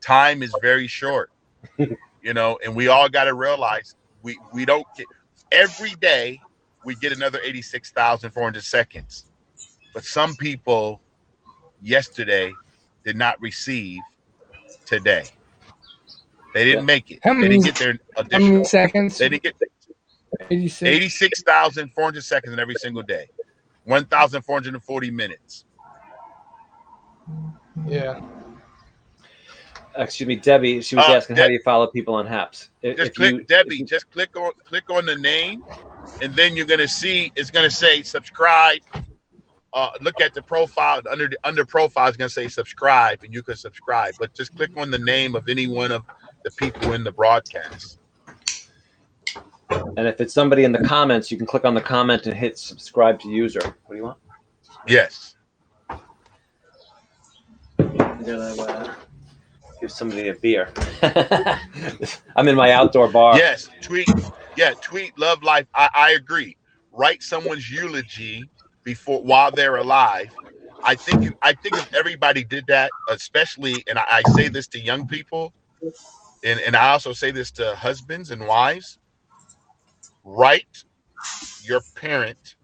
time is very short, and we all got to realize we don't get, every day we get another 86,400 seconds. but some people yesterday did not receive today. They didn't make it. How They many, didn't get their how many additional. seconds? They didn't get 86. 86,400 seconds in every single day, 1,440 minutes. Yeah. Excuse me, Debbie. She was asking, how do you follow people on Haps? Just click Debbie. Just click on the name, and then you're gonna see it's gonna say subscribe. Look at the profile under profile. It's gonna say subscribe, and you can subscribe. But just click on the name of any one of the people in the broadcast. And if it's somebody in the comments, you can click on the comment and hit subscribe to user. What do you want? Yes. I'm gonna give somebody a beer. I'm in my outdoor bar. Yes. Tweet. Yeah. Tweet love life. I agree. Write someone's eulogy while they're alive. I think if everybody did that, especially, and I say this to young people, and I also say this to husbands and wives, write your parent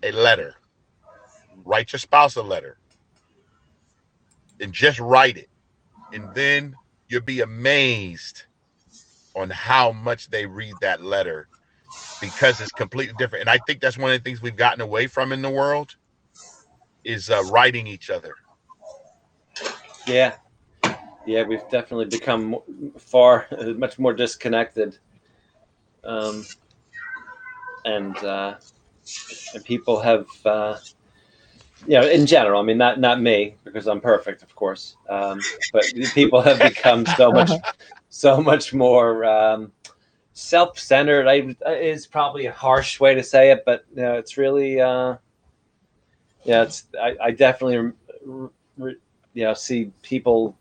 a letter. Write your spouse a letter. And just write it. And then you'll be amazed on how much they read that letter, because it's completely different. And I think that's one of the things we've gotten away from in the world is writing each other. Yeah, we've definitely become much more disconnected, and people have, in general. I mean, not me, because I'm perfect, of course, but people have become so much more self-centered. Is probably a harsh way to say it, but it's really, I definitely, see people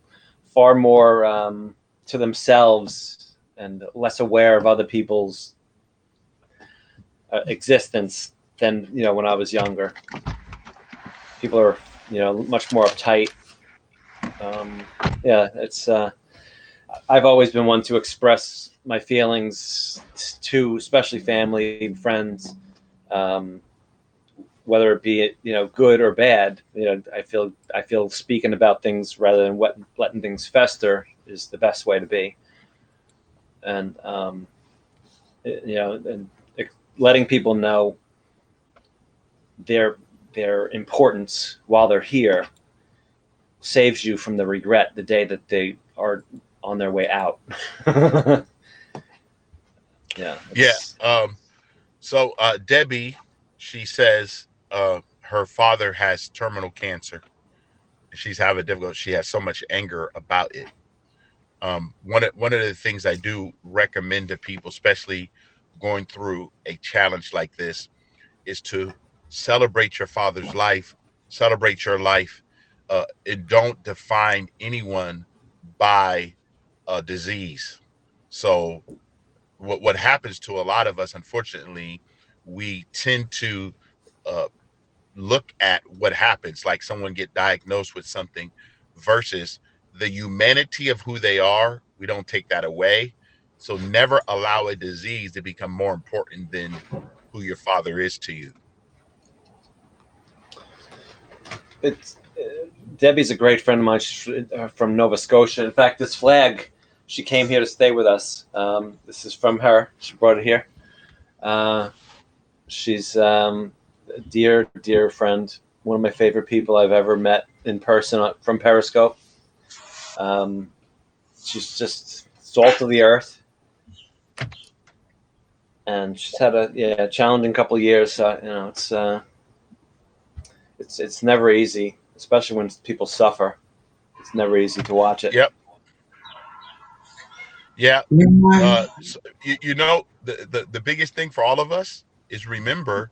far more to themselves and less aware of other people's existence than when I was younger. People are much more uptight. It's I've always been one to express my feelings to, especially family, friends, whether it be good or bad. I feel speaking about things rather than letting things fester is the best way to be. And and letting people know their importance while they're here saves you from the regret the day that they are on their way out. So Debbie, she says her father has terminal cancer. She's having difficulty. She has so much anger about it. One of the things I do recommend to people, especially going through a challenge like this, is to celebrate your father's life, celebrate your life. It don't define anyone by a disease. So what happens to a lot of us, unfortunately, we tend to look at what happens, like someone get diagnosed with something, versus the humanity of who they are. We don't take that away. So never allow a disease to become more important than who your father is to you. It's Debbie's a great friend of mine. She's from Nova Scotia. In fact, this flag, she came here to stay with us. This is from her. She brought it here. She's a dear friend. One of my favorite people I've ever met in person from Periscope. She's just salt of the earth. And she's had a challenging couple of years. It's never easy, especially when people suffer. It's never easy to watch it. Yep. Yeah. So, the biggest thing for all of us is remember,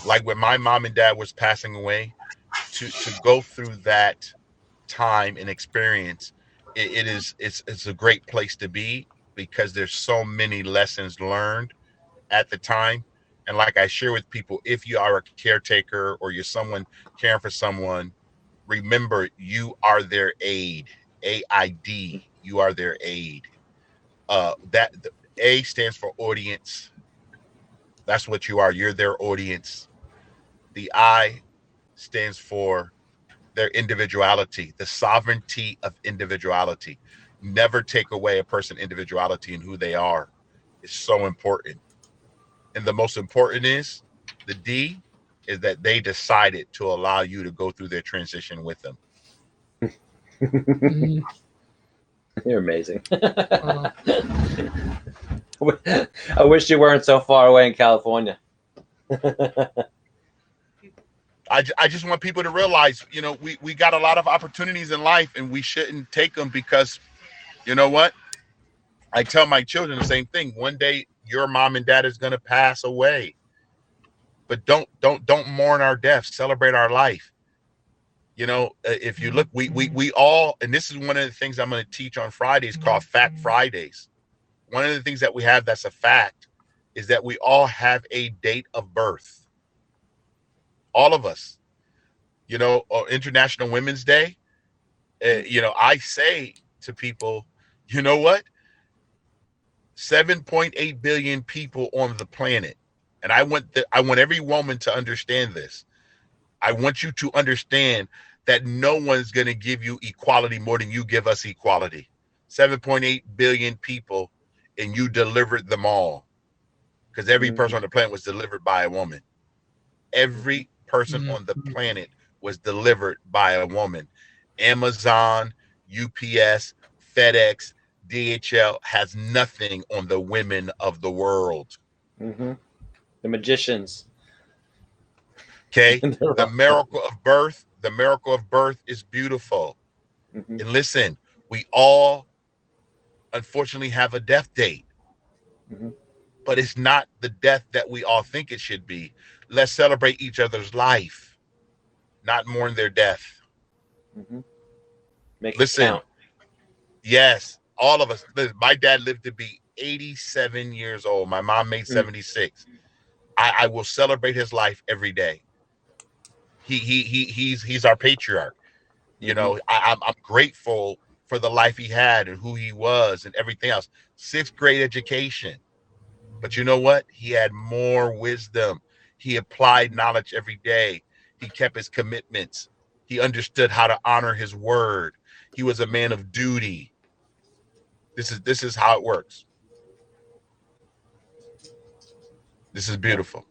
like when my mom and dad was passing away, to go through that time and experience. It's a great place to be, because there's so many lessons learned at the time. And like I share with people, if you are a caretaker or you're someone caring for someone, remember you are their aid. AID. You are their aid. That the A stands for audience. That's what you are. You're their audience. The I stands for their individuality, the sovereignty of individuality. Never take away a person's individuality and who they are. It's so important. And the most important is the D is that they decided to allow you to go through their transition with them. Mm. You're amazing. Uh, I wish you weren't so far away in California. I just want people to realize, you know, we got a lot of opportunities in life and we shouldn't take them because, you know what? I tell my children the same thing. One day your mom and dad is going to pass away. But don't mourn our death. Celebrate our life. You know, if you look, we all, and this is one of the things I'm going to teach on Fridays called Fact Fridays. One of the things that we have that's a fact is that we all have a date of birth. All of us. You know, International Women's Day. You know, I say to people, you know what? 7.8 billion people on the planet. And I want every woman to understand this. I want you to understand that no one's going to give you equality more than you give us equality. 7.8 billion people, and you delivered them all. Because every person on the planet was delivered by a woman. Every person on the planet was delivered by a woman. Amazon, UPS, FedEx, DHL has nothing on the women of the world. Mm-hmm. The magicians. Okay. The miracle of birth is beautiful. Mm-hmm. And listen, we all unfortunately have a death date. Mm-hmm. But it's not the death that we all think it should be. Let's celebrate each other's life, not mourn their death. Mm-hmm. Make Listen, it count. Yes, all of us. Listen, my dad lived to be 87 years old. My mom made 76. I will celebrate his life every day. He's our patriarch. You know, I'm grateful for the life he had and who he was and everything else. 6th grade education. But you know what? He had more wisdom. He applied knowledge every day. He kept his commitments. He understood how to honor his word. He was a man of duty. This is how it works. This is beautiful.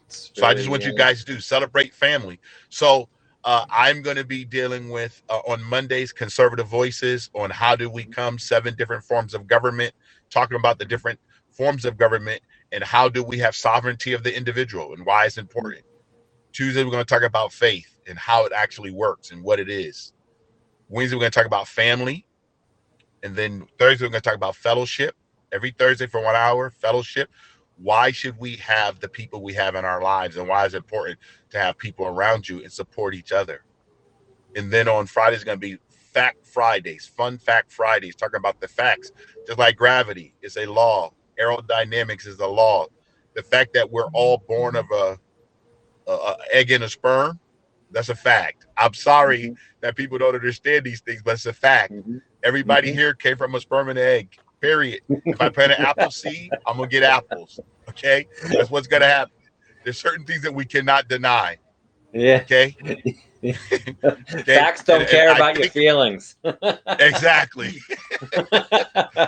So I just want you guys to celebrate family. So I'm going to be dealing with on Mondays, Conservative Voices on how do we come 7 different forms of government, talking about the different forms of government and how do we have sovereignty of the individual and why it's important. Tuesday, we're going to talk about faith and how it actually works and what it is. Wednesday, we're going to talk about family. And then Thursday, we're going to talk about fellowship. Every Thursday for 1 hour, fellowship. Why should we have the people we have in our lives and why is it important to have people around you and support each other? And then on Friday is going to be Fact Fridays, Fun Fact Fridays, talking about the facts. Just like gravity is a law, aerodynamics is a law. The fact that we're all born of a egg and a sperm, that's a fact. I'm sorry that people don't understand these things, but it's a fact. Everybody here came from a sperm and an egg, period. If I plant an apple seed, I'm going to get apples, okay? That's what's going to happen. There's certain things that we cannot deny, okay? Okay? Facts don't care about your feelings. Exactly.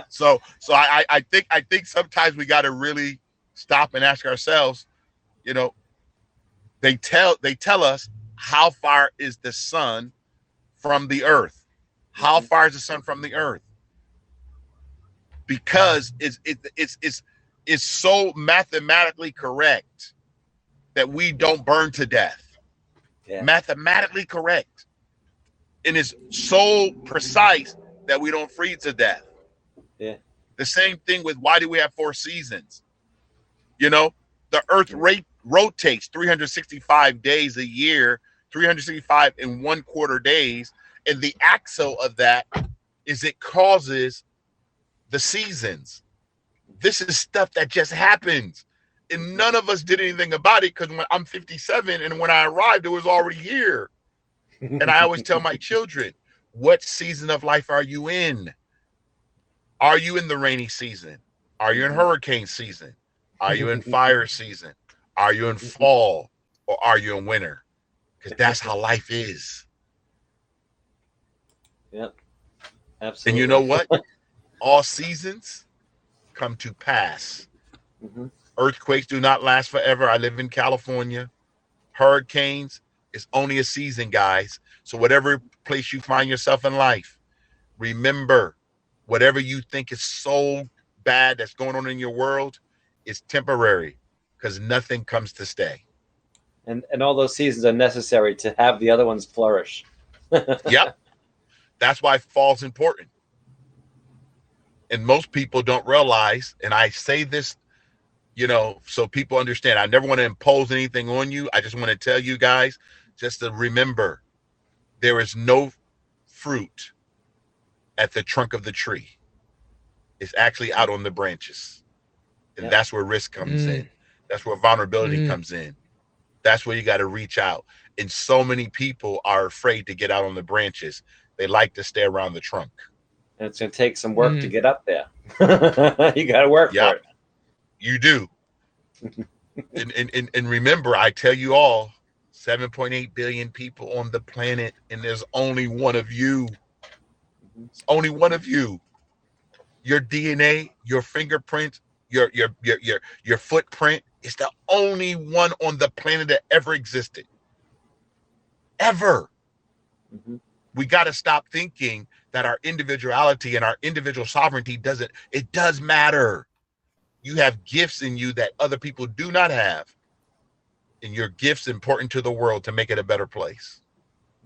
So I think sometimes we got to really stop and ask ourselves, you know, they tell us how far is the sun from the earth? How far is the sun from the earth? Because it's so mathematically correct that we don't burn to death. Yeah. Mathematically correct. And it's so precise that we don't freeze to death. Yeah. The same thing with why do we have 4 seasons? You know, the earth rotates 365 days a year, 365 and 1/4 days. And the axle of that is it causes the seasons. This is stuff that just happens. And none of us did anything about it because when I'm 57 and when I arrived, it was already here. And I always tell my children, what season of life are you in? Are you in the rainy season? Are you in hurricane season? Are you in fire season? Are you in fall or are you in winter? because that's how life is. Yep. Absolutely. And you know what? All seasons come to pass. Mm-hmm. Earthquakes do not last forever. I live in California. Hurricanes is only a season, guys. So whatever place you find yourself in life, remember, whatever you think is so bad that's going on in your world is temporary, because nothing comes to stay. And all those seasons are necessary to have the other ones flourish. Yep. That's why fall's important. And most people don't realize, and I say this, so people understand. I never want to impose anything on you. I just want to tell you guys just to remember, there is no fruit at the trunk of the tree. It's actually out on the branches. And that's where risk comes in. That's where vulnerability comes in. That's where you got to reach out. And so many people are afraid to get out on the branches. They like to stay around the trunk. And it's going to take some work to get up there. You got to work for it. You do. and remember, I tell you all, 7.8 billion people on the planet, and there's only one of you. It's only one of you. Your DNA, your fingerprint, your footprint is the only one on the planet that ever existed. Ever. Mm-hmm. We got to stop thinking that our individuality and our individual sovereignty it does matter. You have gifts in you that other people do not have. And your gifts important to the world to make it a better place.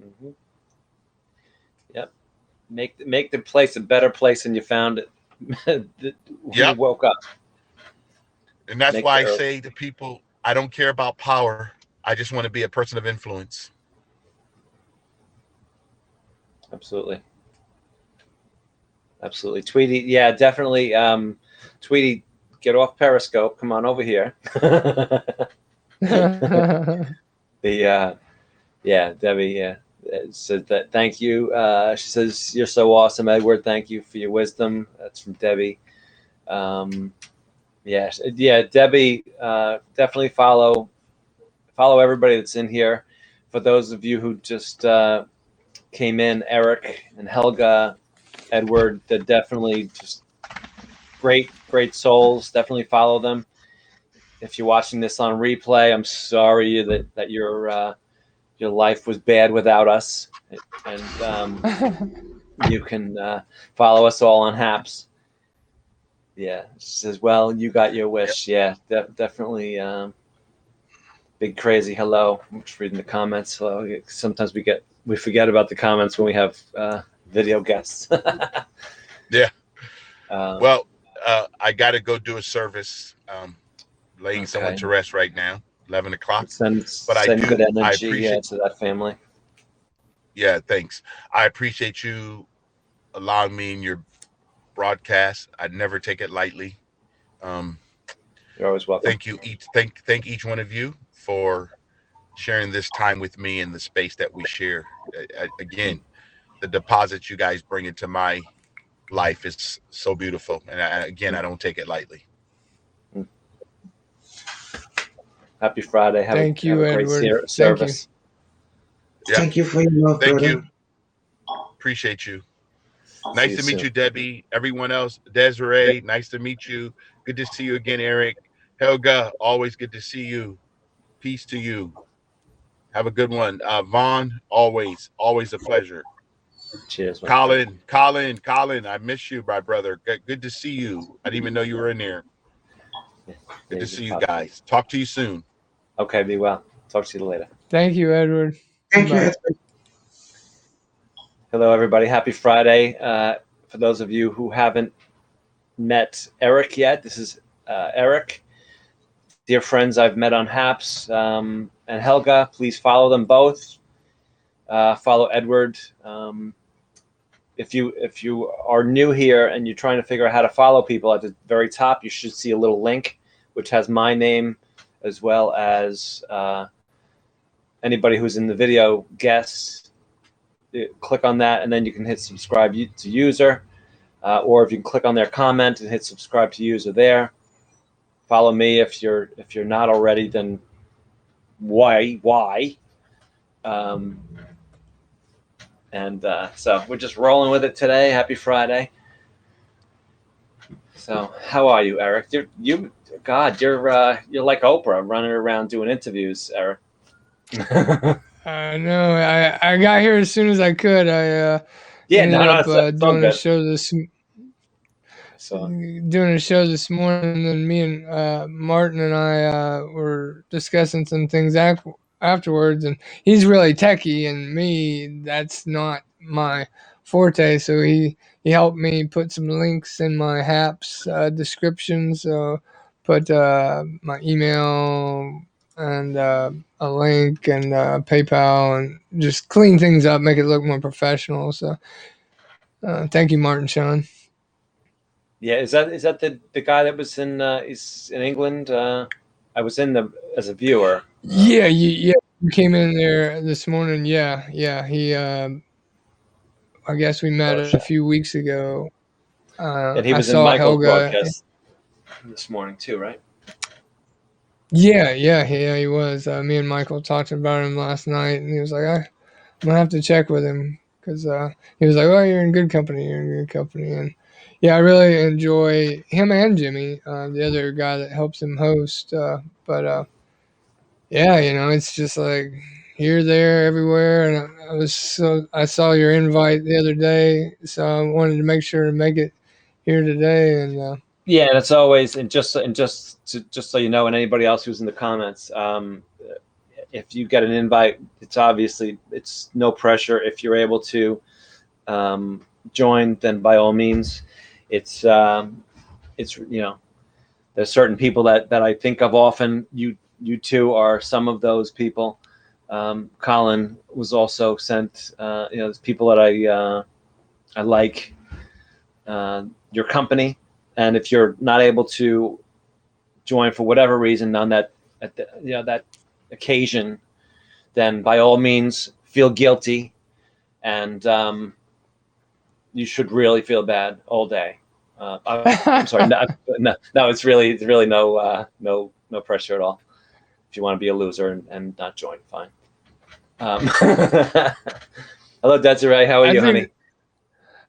Mm-hmm. Yep. Make the place a better place than you found it when you woke up. And that's why I say to people, I don't care about power. I just want to be a person of influence. Absolutely. Absolutely. Tweety, yeah, definitely. Tweety, get off Periscope. Come on over here. Debbie, says that thank you. She says, you're so awesome, Edward. Thank you for your wisdom. That's from Debbie. Debbie, definitely follow everybody that's in here. For those of you who just came in, Eric and Helga, Edward, they're definitely just great souls. Definitely follow them. If you're watching this on replay, I'm sorry that your life was bad without us, and you can follow us all on Haps. Yeah, she says, well, you got your wish. Yeah, definitely. Big crazy hello. I'm just reading the comments. Hello. Sometimes we forget about the comments when we have video guests. Yeah. I got to go do a service. Laying someone to rest right now, 11 o'clock. Send good energy to that family. Yeah, thanks. I appreciate you allowing me in your broadcast. I never take it lightly. You're always welcome. Thank you. Thank each one of you for sharing this time with me in the space that we share. Again, the deposit you guys bring into my life is so beautiful. And I don't take it lightly. Happy Friday. Thank you, Edward. Great service. Thank you for your love, Thank brother. you. Appreciate you. Nice to meet you, Debbie. Everyone else, Desiree, nice to meet you. Good to see you again, Eric. Helga, always good to see you. Peace to you. Have a good one. Vaughn, always a pleasure. Cheers. Colin, I miss you, my brother. Good to see you. I didn't even know you were in there. Good to see you guys. Talk to you soon. Okay, be well. Talk to you later. Thank you, Edward. Thank you, Edward. Hello, everybody. Happy Friday. For those of you who haven't met Eric yet, this is Eric. Dear friends I've met on Haps and Helga, please follow them both. Follow Edward. If you are new here and you're trying to figure out how to follow people, at the very top you should see a little link which has my name as well as anybody who's in the video guests. Click on that and then you can hit subscribe to user, or if you can click on their comment and hit subscribe to user there. Follow me if you're not already, then why? And so we're just rolling with it today. Happy Friday. So how are you, Eric? You're like Oprah, running around doing interviews, Eric. No, I got here as soon as I could. I Yeah, ended no, up it's all doing a good. show this So morning, and then me and Martin and I were discussing some things afterwards, and he's really techie, and me, that's not my forte. So he helped me put some links in my Haps description. So put my email and a link and PayPal, and just clean things up, make it look more professional. So thank you, Martin Sean. yeah, is that the guy that was is in England? I was as a viewer. Yeah, you came in there this morning. Yeah. He, I guess we met a few weeks ago. And he I was in saw Michael's Helga. broadcast this morning too, right? Yeah, he was. Me and Michael talked about him last night, and he was like, I'm gonna have to check with him because he was like, "Oh, you're in good company. You're in good company." And yeah, I really enjoy him and Jimmy, the other guy that helps him host. But yeah, it's just like here, there, everywhere, and I saw your invite the other day, so I wanted to make sure to make it here today, and Yeah, and it's always just so you know, and anybody else who's in the comments, if you get an invite, it's no pressure. If you're able to join, then by all means, it's there's certain people that I think of often. You two are some of those people. Colin was also sent. There's people that I like your company, and if you're not able to join for whatever reason on that that occasion, then by all means feel guilty, and you should really feel bad all day. I'm sorry. No, it's really no pressure at all. If you want to be a loser and not join, fine. Hello, Desiree. How are you, honey?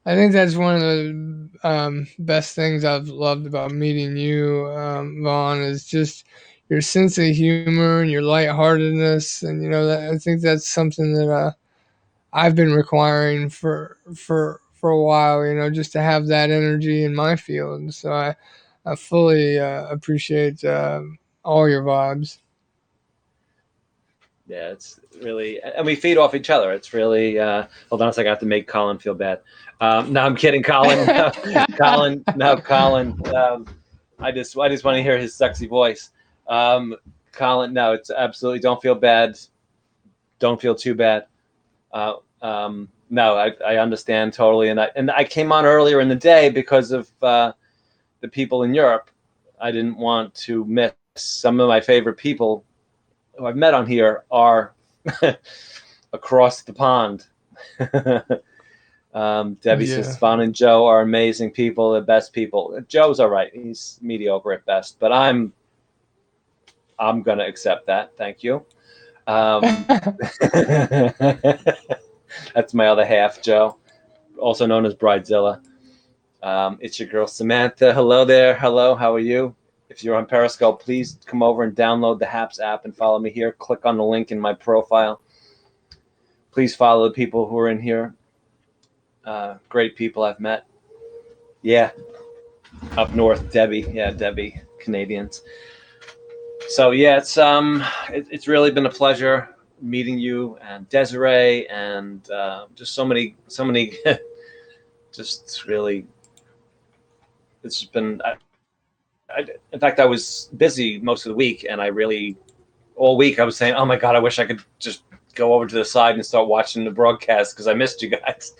I think that's one of the best things I've loved about meeting you, Vaughn, is just your sense of humor and your lightheartedness, and I think that's something that I've been requiring for a while. Just to have that energy in my field. So I fully appreciate all your vibes. Yeah, it's really, and we feed off each other. It's really. Hold on a second. I have to make Colin feel bad. No, I'm kidding, Colin. Colin. No, Colin. I just want to hear his sexy voice. Colin. No, it's absolutely. Don't feel bad. Don't feel too bad. No, I understand totally, and I came on earlier in the day because of the people in Europe. I didn't want to miss some of my favorite people who I've met on here are across the pond. Debbie says Vaughn and Joe are amazing people, the best people. Joe's all right; he's mediocre at best, but I'm gonna accept that. Thank you. That's my other half, Joe, also known as Bridezilla. It's your girl Samantha. Hello there. Hello. How are you? If you're on Periscope, please come over and download the Haps app and follow me here. Click on the link in my profile. Please follow the people who are in here. Great people I've met. Yeah. Up north, Debbie. Yeah, Debbie, Canadians. So yeah, it's really been a pleasure meeting you and Desiree and just so many just really it's been in fact I was busy most of the week, and all week I was saying, oh my god, I wish I could just go over to the side and start watching the broadcast because I missed you guys.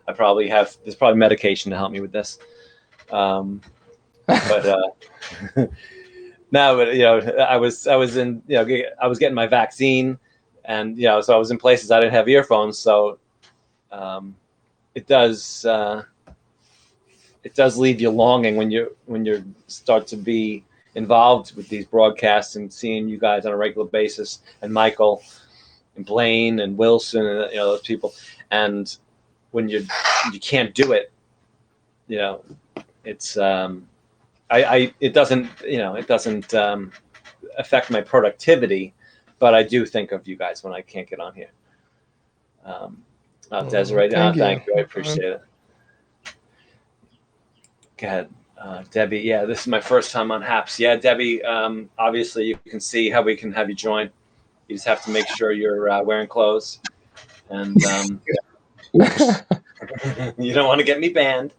There's probably medication to help me with this, but no, but I was in I was getting my vaccine, and so I was in places I didn't have earphones, so it does leave you longing when you start to be involved with these broadcasts and seeing you guys on a regular basis, and Michael, Blaine and Wilson and those people. And when you can't do it, it's it doesn't affect my productivity, but I do think of you guys when I can't get on here. Desiree, thank you. I appreciate it. Go ahead, Debbie. Yeah, this is my first time on Haps. Yeah, Debbie. Obviously, you can see how we can have you join. You just have to make sure you're wearing clothes, and you don't want to get me banned.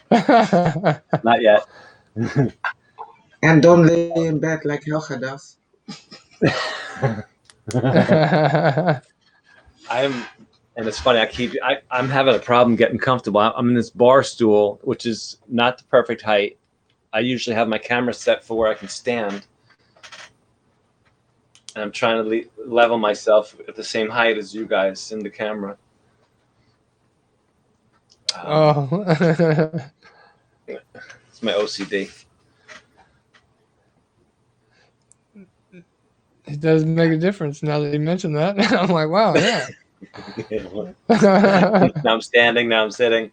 Not yet. And don't lay in bed like Helga does. And it's funny. I'm having a problem getting comfortable. I'm in this bar stool, which is not the perfect height. I usually have my camera set for where I can stand, and I'm trying to level myself at the same height as you guys in the camera. It's my OCD. It does make a difference now that you mentioned that. I'm like, wow, yeah. Now I'm standing. Now I'm sitting.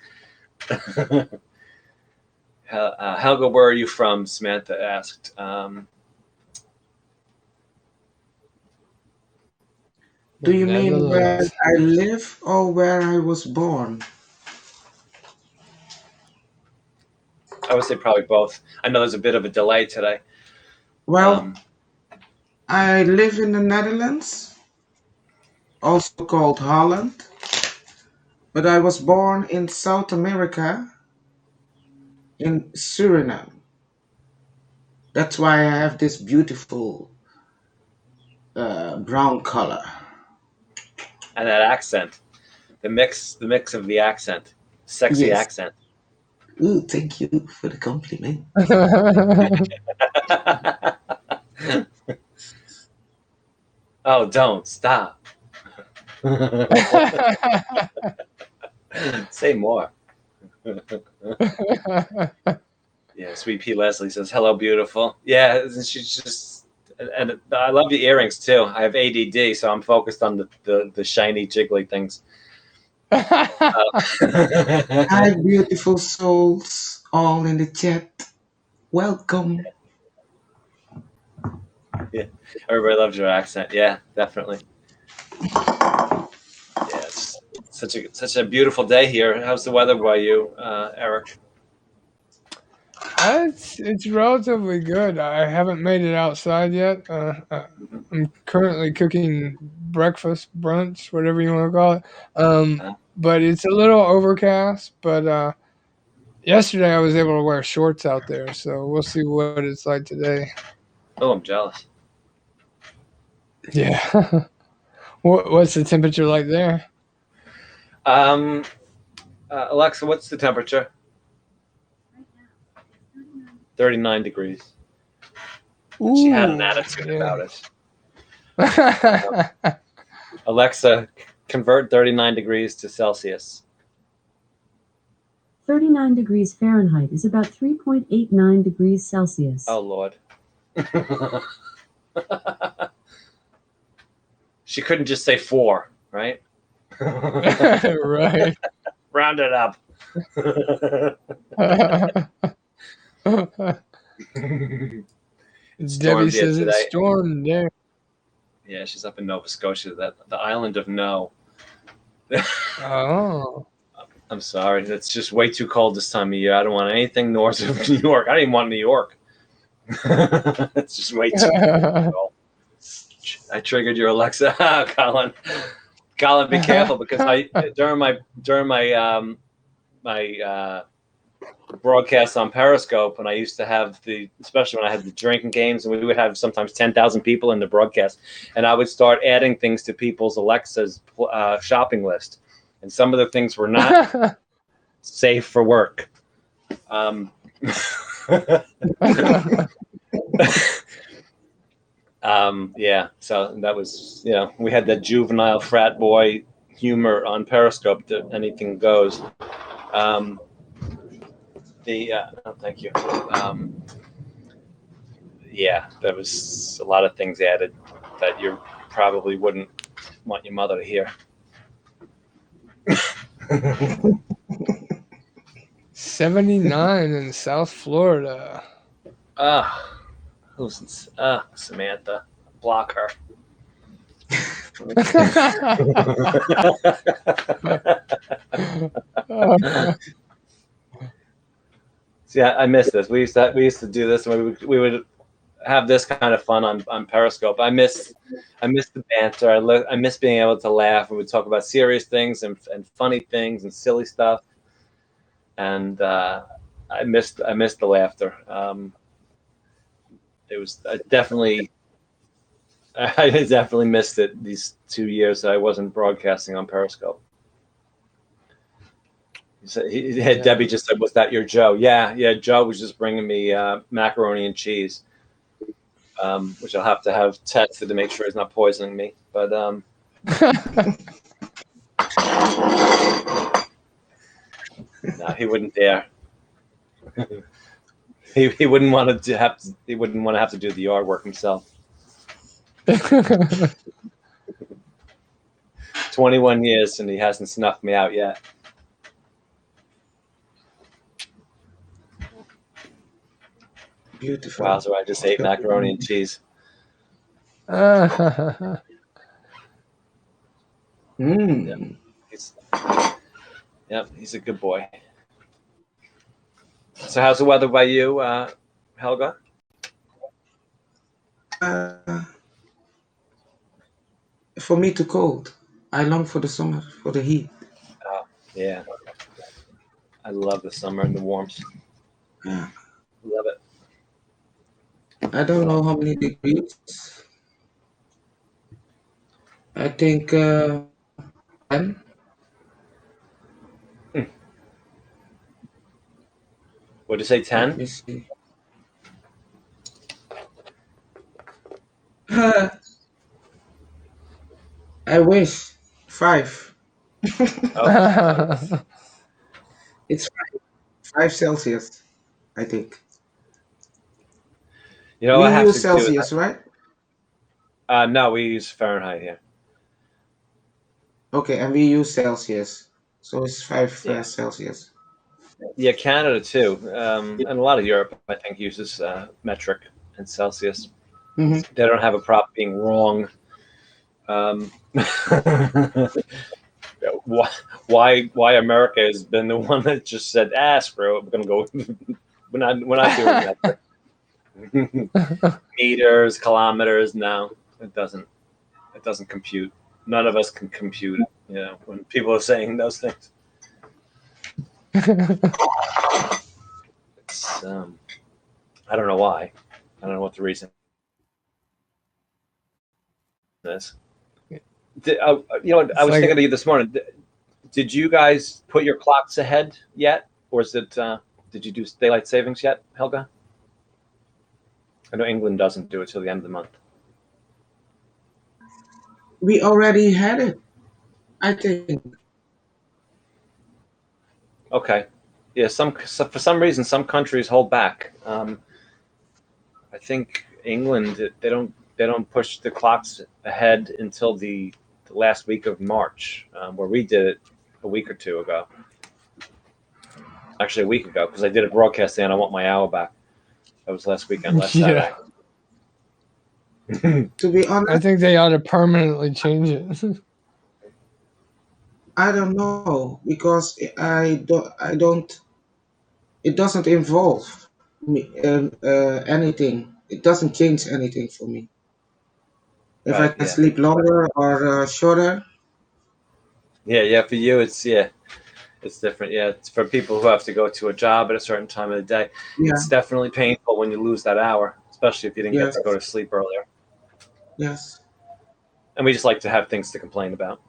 Helga, where are you from? Samantha asked. Do you mean where I live or where I was born? I would say probably both. I know there's a bit of a delay today. Well, I live in the Netherlands, also called Holland, but I was born in South America, in Suriname. That's why I have this beautiful brown color. And that accent, the mix of the accent, sexy accent. Ooh, thank you for the compliment. Oh, don't stop. Say more. Yeah, Sweet Pea Leslie says, hello, beautiful. Yeah, she's just, and I love the earrings too. I have ADD, so I'm focused on the shiny, jiggly things. Hi, beautiful souls, all in the chat. Welcome. Yeah, everybody loves your accent. Yeah, definitely. Yeah, it's such a beautiful day here. How's the weather by you, Eric? It's relatively good. I haven't made it outside yet. I'm currently cooking breakfast, brunch, whatever you want to call it. But it's a little overcast. But yesterday I was able to wear shorts out there, so we'll see what it's like today. Oh, I'm jealous. Yeah. What's the temperature like there? Alexa, what's the temperature? 39 degrees. Ooh, she had an attitude about it. Alexa, convert 39 degrees to Celsius. 39 degrees Fahrenheit is about 3.89 degrees Celsius. Oh, Lord. She couldn't just say 4, right? Right. Round it up. Debbie says it's stormed there. Yeah, she's up in Nova Scotia, the island of No. Oh. I'm sorry. It's just way too cold this time of year. I don't want anything north of New York. I don't even want New York. It's just way too cold. I triggered your Alexa, Colin. Colin, be careful, because during my broadcast on Periscope, and I used to have especially when I had the drinking games, and we would have sometimes 10,000 people in the broadcast, and I would start adding things to people's Alexa's shopping list, and some of the things were not safe for work. Yeah, so that was, we had that juvenile frat boy humor on Periscope that anything goes. Thank you. Yeah, there was a lot of things added that probably wouldn't want your mother to hear. 79 in South Florida. Who's Samantha? Block her. See, I miss this. We used to do this, and we would have this kind of fun on Periscope. I miss the banter. I miss being able to laugh, and we'd talk about serious things and funny things and silly stuff. And I missed the laughter. It was I definitely missed it these 2 years that I wasn't broadcasting on Periscope. Yeah. Debbie just said, "Was that your Joe?" Yeah. Joe was just bringing me macaroni and cheese, which I'll have to have tested to make sure he's not poisoning me. But no, he wouldn't dare. he wouldn't want to have to. He wouldn't want to have to do the yard work himself. 21 years and he hasn't snuffed me out yet. Beautiful. Wow, so I just ate macaroni and cheese. Mm. He's a good boy. So how's the weather by you, Helga? For me, too cold. I long for the summer, for the heat. Oh, yeah. I love the summer and the warmth. Yeah. Love it. I don't know how many degrees. I think 10. What did you say, Let 10? me see. I wish 5. Oh, It's 5 Celsius, I think. you know We what I have use to do with Celsius, right? no, we use Fahrenheit here. Okay, and we use Celsius. So it's 5 Yeah. Celsius. Yeah, Canada too, and a lot of Europe, I think, uses metric and Celsius. Mhm. They don't have a problem being wrong. Why America has been the one that just said, screw it, we're gonna go. we're not doing that. Meters, kilometers, no, it doesn't compute. None of us can compute, when people are saying those things. It's, I don't know why. I don't know what the reason is. I was thinking of you this morning. Did you guys put your clocks ahead yet, or is it? Did you do daylight savings yet, Helga? I know England doesn't do it till the end of the month. We already had it, I think. Okay, yeah. For some reason, some countries hold back. I think England they don't push the clocks ahead until the last week of March, where we did it a week or two ago. Actually, a week ago, because I did a broadcast and I want my hour back. That was last weekend, last Saturday. To be honest, I think they ought to permanently change it. I don't know because I don't. It doesn't involve me anything. It doesn't change anything for me. If I Right? can Yeah. sleep longer or shorter, Yeah. For you, it's different. Yeah, it's for people who have to go to a job at a certain time of the day. yeah, It's definitely painful when you lose that hour, especially if you didn't get yes, to go to sleep earlier. yes. And we just like to have things to complain about.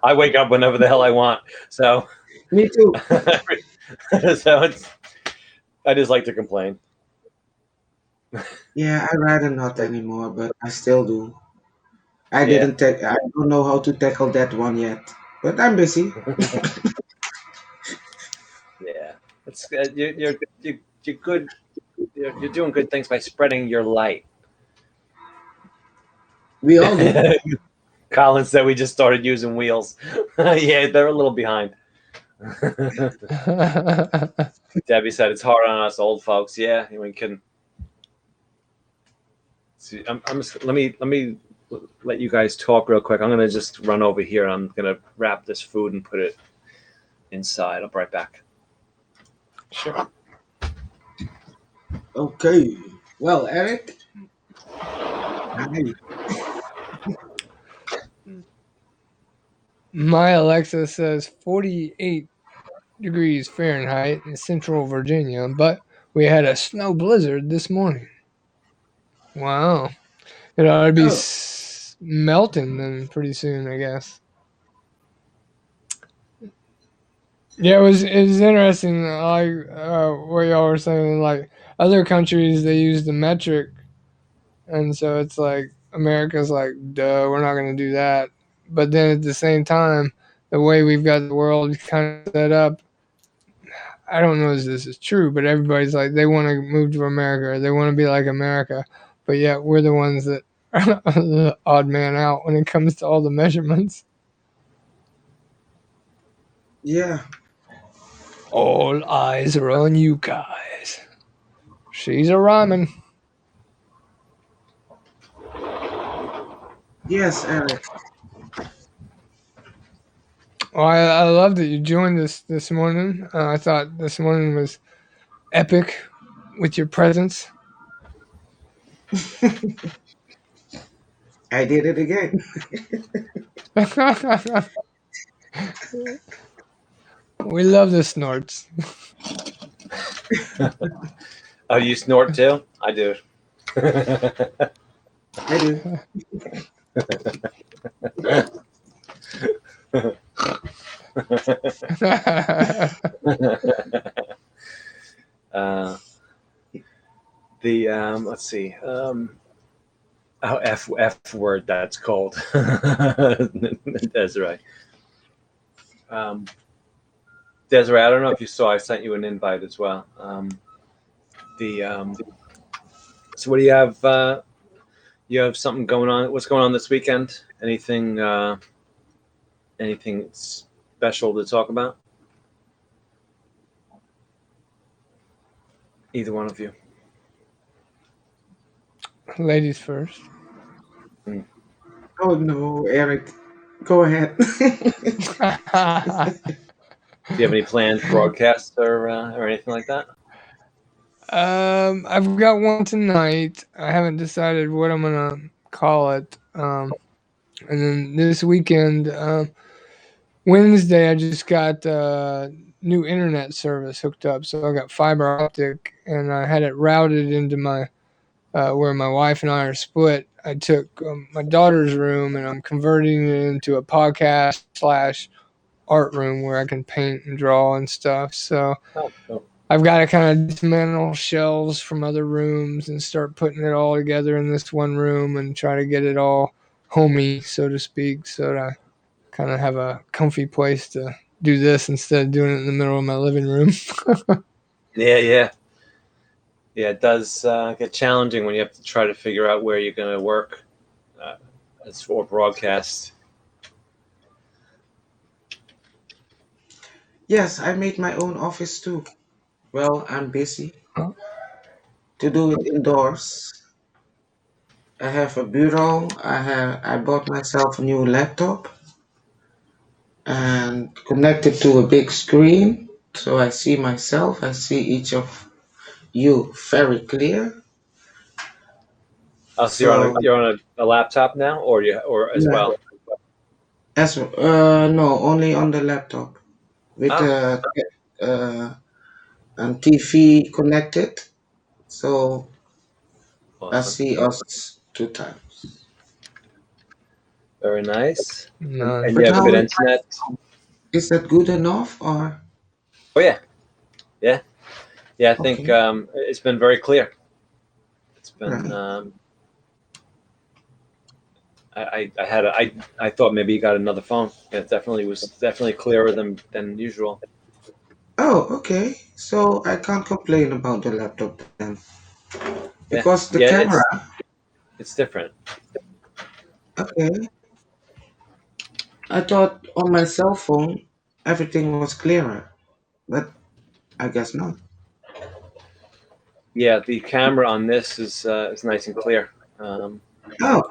I wake up whenever the hell I want, so Me too. I just like to complain. Yeah, I rather not anymore, but I still do. I Yeah. didn't take. I don't know how to tackle that one yet, but I'm busy. Yeah, it's you're good. You're doing good things by spreading your light. We all do. Colin said we just started using wheels. Yeah, they're a little behind. Debbie said it's hard on us old folks. Yeah, we can. See, I'm just, let me let you guys talk real quick. I'm gonna just run over here. I'm gonna wrap this food and put it inside. I'll be right back. Sure. Okay. Well, Eric. Hi. My Alexa says 48 degrees Fahrenheit in central Virginia, but we had a snow blizzard this morning. Wow. It ought to be Oh, melting then pretty soon, I guess. Yeah, it was interesting. Like what y'all were saying, like other countries they use the metric, and so it's like America's like, duh, we're not going to do that. But then at the same time, the way we've got the world kind of set up, I don't know if this is true, but everybody's like they want to move to America, or they want to be like America, but yet we're the ones that are the odd man out when it comes to all the measurements. yeah. All eyes are on you guys. She's a rhyming. Yes, Eric. Well, I love that you joined us this morning. I thought this morning was epic with your presence. I did it again. We love the snorts. Oh, you snort too? I do. I do. uh, the let's see. Oh, F word. That's called. Desiree. Desiree, I don't know if you saw. I sent you an invite as well. The So what do you have? You have something going on? What's going on this weekend? Anything special to talk about? Either one of you. Ladies first. Oh no, Eric. Go ahead. Do you have any planned broadcasts or anything like that? I've got one tonight. I haven't decided what I'm gonna call it. And then this weekend, Wednesday, I just got new internet service hooked up. So I got fiber optic, and I had it routed into my where my wife and I are split. I took my daughter's room, and I'm converting it into a podcast slash art room where I can paint and draw and stuff. So Oh, cool. I've got to kind of dismantle shelves from other rooms and start putting it all together in this one room and try to get it all homey, so to speak, so that I kind of have a comfy place to do this instead of doing it in the middle of my living room. Yeah. It does get challenging when you have to try to figure out where you're going to work as for broadcast. Yes, I made my own office too. Well, I'm busy Oh, to do it indoors. I have a bureau. I bought myself a new laptop and connected to a big screen, so I see myself. I see each of you very clear. Oh, so So you're on a laptop now, or as yeah, well? as no, only on the laptop with Oh, the uh, TV connected, so I awesome. see us two times. Very nice. And you But have nice. how good internet. is that good enough or Oh yeah. I think okay? it's been very clear. It's been. Right. I thought maybe you got another phone. It definitely was definitely clearer than usual. Oh, okay. So I can't complain about the laptop then, Yeah, because the yeah. camera. It's different. Okay. I thought on my cell phone everything was clearer, but I guess not. Yeah, the camera on this is nice and clear. Um, Oh,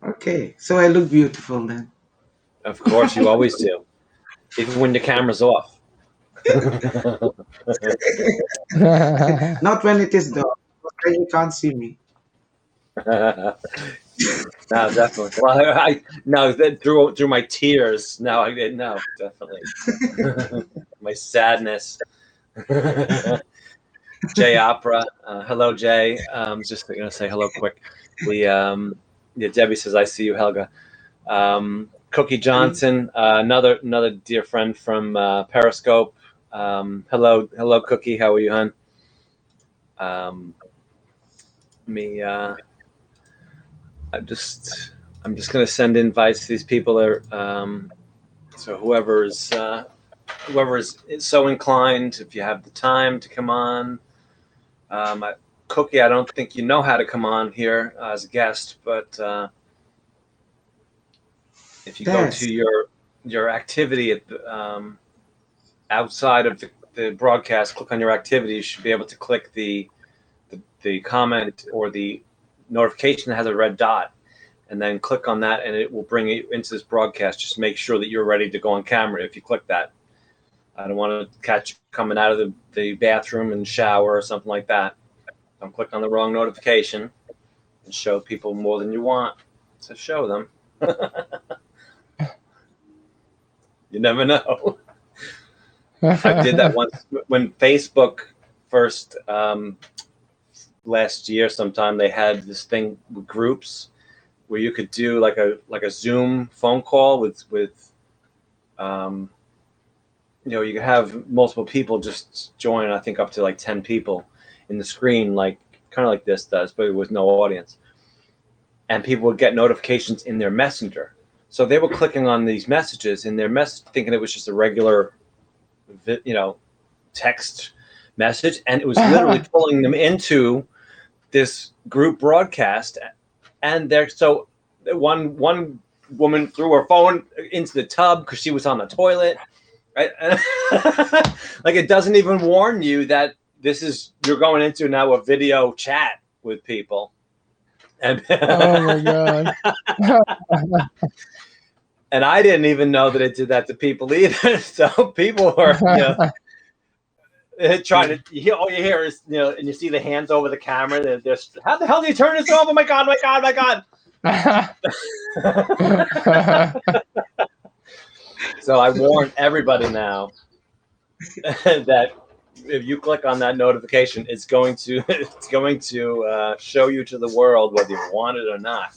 okay. So I look beautiful then. of course, you always do, even when the camera's off. Not when it is dark. Then you can't see me. No, definitely. Well, no through my tears. No, I did no, definitely. My sadness. Jay Opera. Hello, Jay. Just gonna say hello quick. The yeah, Debbie says I see you, Helga. Cookie Johnson, another dear friend from Periscope. Hello, Cookie. How are you, hon? Me. I'm just I'm just gonna send invites to these people. So whoever is so inclined, if you have the time to come on. Cookie, I don't think you know how to come on here as a guest, but if you go Yes. to your activity at outside of the broadcast, click on your activity. You should be able to click the comment or the notification that has a red dot, and then click on that, and it will bring you into this broadcast. Just make sure that you're ready to go on camera if you click that. I don't want to catch you coming out of the bathroom and shower or something like that. Don't click on the wrong notification and show people more than you want to show them. You never know. I did that once when Facebook first last year. Sometime they had this thing with groups where you could do like a Zoom phone call with you could have multiple people just join. I think up to like 10 people in the screen, like kind of like this does, but with no audience. And people would get notifications in their messenger. So they were clicking on these messages in their message, thinking it was just a regular, text message, and it was literally pulling them into this group broadcast. And they're so one woman threw her phone into the tub because she was on the toilet. Right? Like it doesn't even warn you that you're going into now a video chat with people. And Oh my god. and I didn't even know that it did that to people either. So people were, trying to. All you hear is, and you see the hands over the camera. They're how the hell do you turn this off? Oh my god! My god! My god! So I warn everybody now that if you click on that notification, it's going to show you to the world whether you want it or not.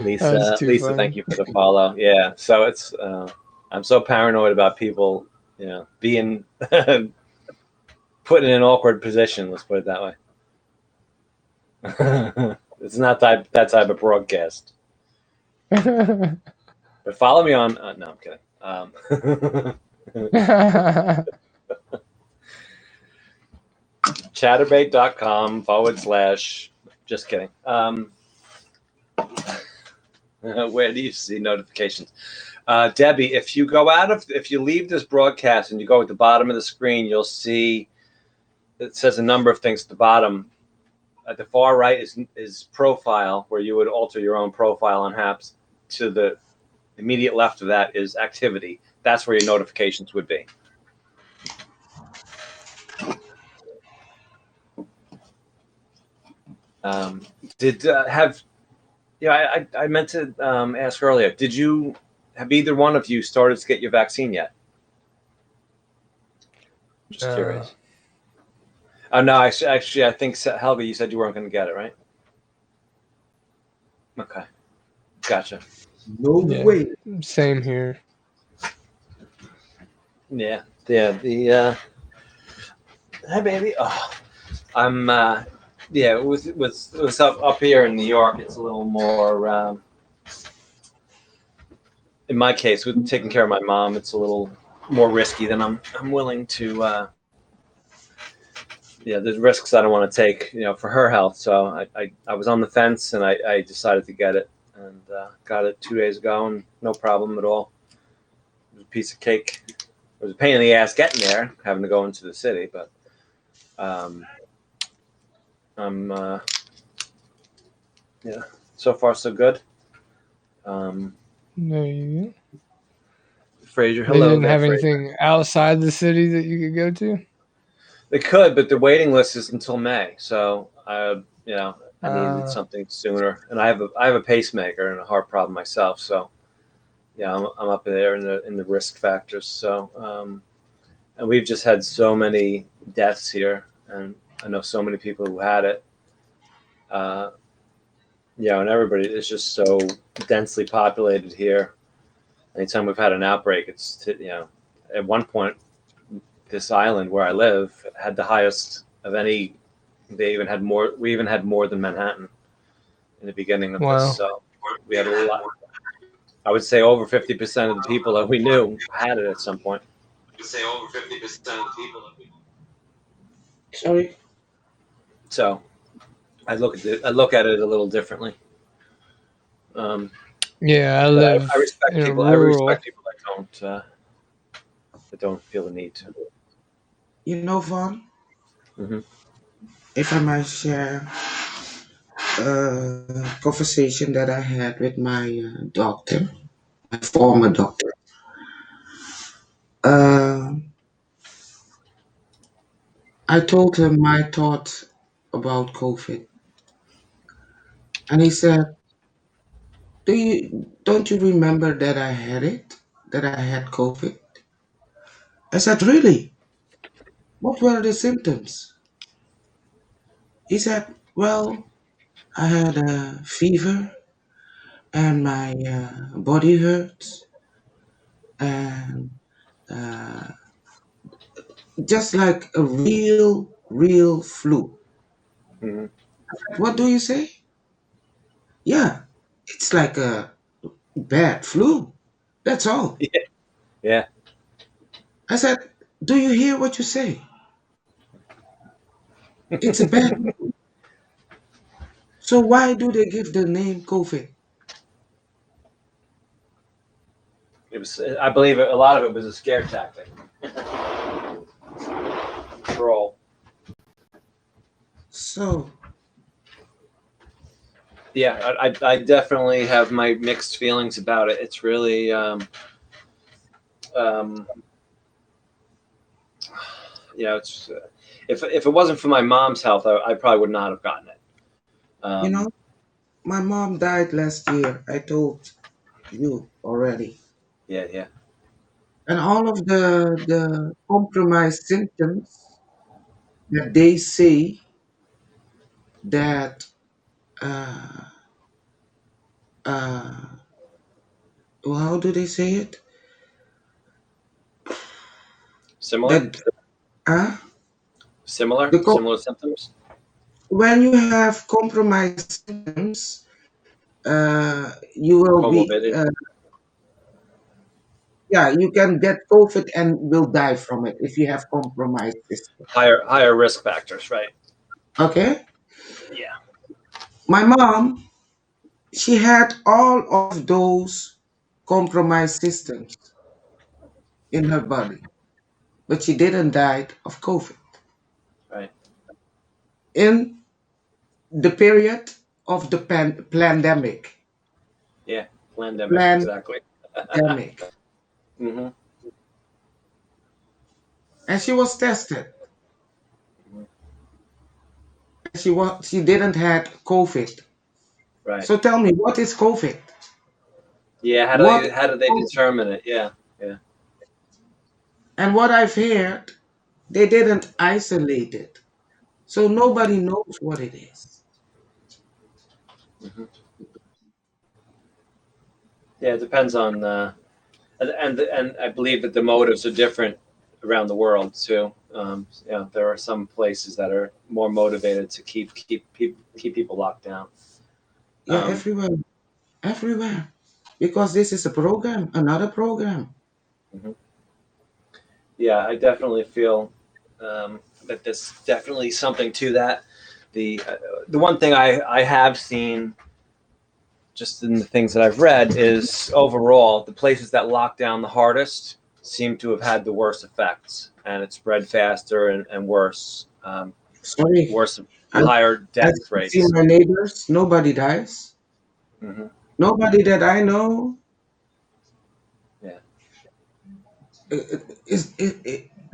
That's too Lisa, funny. thank you for the follow. Yeah, so it's I'm so paranoid about people, being put in an awkward position. Let's put it that way. It's not that type of broadcast. But follow me on. No, I'm kidding. Chatterbait.com/. Just kidding. Where do you see notifications? Debbie, if you leave this broadcast and you go at the bottom of the screen, you'll see it says a number of things at the bottom. At the far right is profile, where you would alter your own profile on Haps. To the immediate left of that is activity. That's where your notifications would be. I meant to ask earlier. Have either one of you started to get your vaccine yet? Just curious. Oh no, actually, I think Helga, you said you weren't going to get it, right? Okay, gotcha. No Yeah. way. Same here. Yeah. Hi baby. Oh, I'm with up here in New York, it's a little more. In my case, with taking care of my mom, it's a little more risky than I'm willing to there's risks I don't want to take, for her health. So I was on the fence, and I decided to get it, and got it 2 days ago, and no problem at all. It was a piece of cake. It was a pain in the ass getting there, having to go into the city, but I'm so far so good. There you go. Fraser, They hello didn't there, have Fraser. anything outside the city that you could go to. They could, but the waiting list is until May. So I needed something sooner, and I have a pacemaker and a heart problem myself. So yeah, I'm up there in the risk factors. So and we've just had so many deaths here, and I know so many people who had it. And everybody is just so densely populated here. Anytime we've had an outbreak, it's at one point this island where I live had the highest of any. They even had more. We even had more than Manhattan in the beginning of this. Wow. So we had a lot. I would say over 50% of the people that we knew had it at some point. Sorry. So I look at it a little differently. Yeah, I But live I respect in a people. I rural. respect people that don't feel the need to. You know, Vaughn, Mm-hmm. if I might share a conversation that I had with my doctor, my former doctor. Uh, I told him my thoughts about COVID, and he said, don't you remember that I had it? That I had COVID?" I said, "Really? What were the symptoms?" He said, "Well, I had a fever and my body hurts and uh, just like a real flu." Mm-hmm. "What do you say?" "Yeah, it's like a bad flu. That's all." Yeah. Yeah. I said, "Do you hear what you say? It's a bad flu. So why do they give the name COVID?" It was. I believe a lot of it was a scare tactic. Troll. So, Yeah, I definitely have my mixed feelings about it. It's really, um, it's if it wasn't for my mom's health, I probably would not have gotten it. you Um, know, my mom died last year. I told you already. yeah, yeah. And all of the compromised symptoms that they say that uh, uh, well, how do they say it? Similar, That uh, similar, the co- similar symptoms. when you have compromised symptoms, you will be Comorbidity, yeah, you can get COVID and will die from it if you have compromised system. higher risk factors, right? Okay, Yeah. my mom, she had all of those compromised systems in her body, but she didn't die of COVID. Right. In the period of the pandemic, Yeah. Pandemic, pandemic, exactly. Hmm. and she was tested. She didn't had COVID. Right. So tell me, what is COVID? Yeah. What How do they COVID? determine it? Yeah. Yeah. And what I've heard, they didn't isolate it, so nobody knows what it is. Hmm. Yeah. It depends on and I believe that the motives are different around the world too. There are some places that are more motivated to keep people locked down. Yeah, Um, everywhere, because this is a program, another program. mhm. Yeah, I definitely feel that there's definitely something to that. The one thing I have seen, just in the things that I've read, is overall the places that lock down the hardest seem to have had the worst effects, and it spread faster and worse, Sorry, worse, I, higher I death see rates. my neighbors. Nobody dies. Hmm. Nobody that I know Yeah,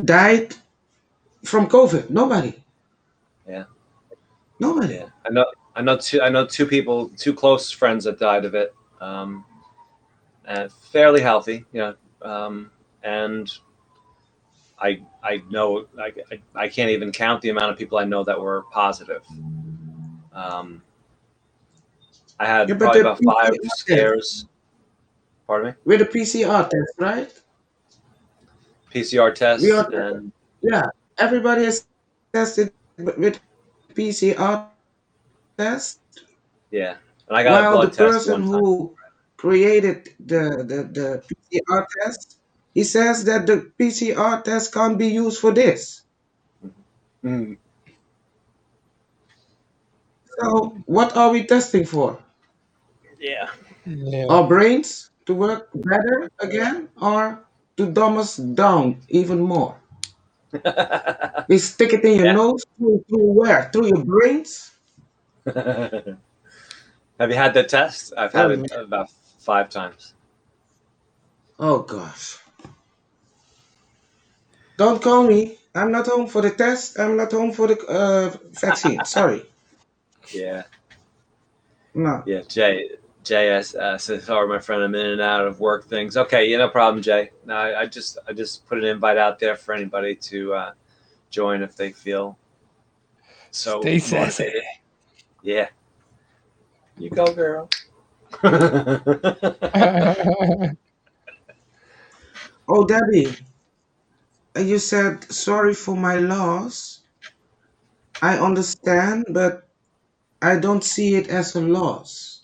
died from COVID. Nobody. yeah, Nobody. yeah. I know two people, two close friends that died of it, and fairly healthy, and I know I can't even count the amount of people I know that were positive. Um, I Yeah, had but probably the about five PCR test, scares. Pardon me. with the PCR test, right? PCR We tests are, and yeah, everybody is tested with PCR test, yeah, and I got a while the blood test person one time. who created the PCR test, he says that the PCR test can't be used for this. Mm, So what are we testing for? yeah. Yeah. Our brains to work better again, or to dumb us down even more? They stick it in your Yeah. nose, through where? Through your brains? Have you had that test? I've had Um, it about 5 times. oh gosh. Don't call me. I'm not home for the test. I'm not home for the vaccine. Sorry. Yeah. No. Yeah. Jay says, "Sorry, my friend, I'm in and out of work things." Okay, yeah, no problem, Jay. No, I just put an invite out there for anybody to join if they feel so Stay sassy. motivated. Yeah, you go, girl. Oh, Debbie, you said sorry for my loss. I understand, but I don't see it as a loss.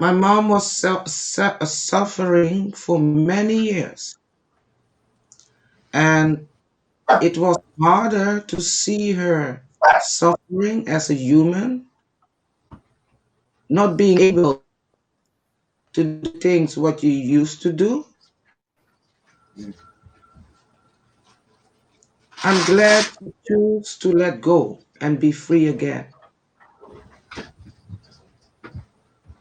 My mom was suffering for many years, and it was harder to see her suffering as a human, not being able to do things what you used to do. I'm glad you choose to let go and be free again,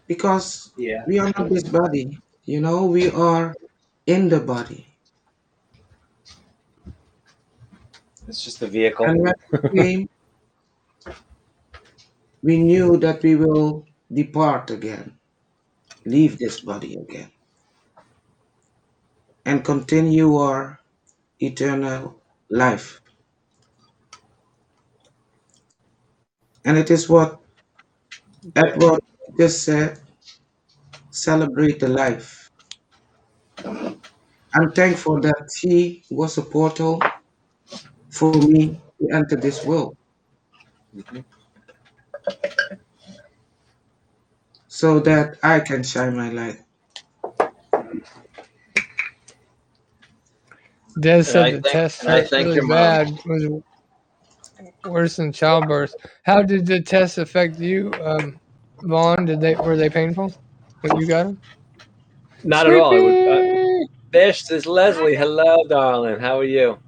because Yeah, we are not this body, we are in the body. it's just a vehicle. And when we came, we knew that we will depart again, leave this body again, and continue our eternal life. And it is what Edward just said, celebrate the life. I'm thankful that she was a portal for me to enter this world Mhm. so that I can shine my light. Des And said I the think test and I hurt thank really your mom. bad. Was worse than childbirth. How did the tests affect you, Vaughn? Were they painful when you got them? Not at Sweet all. pea. This is Leslie. Hello, darling. How are you?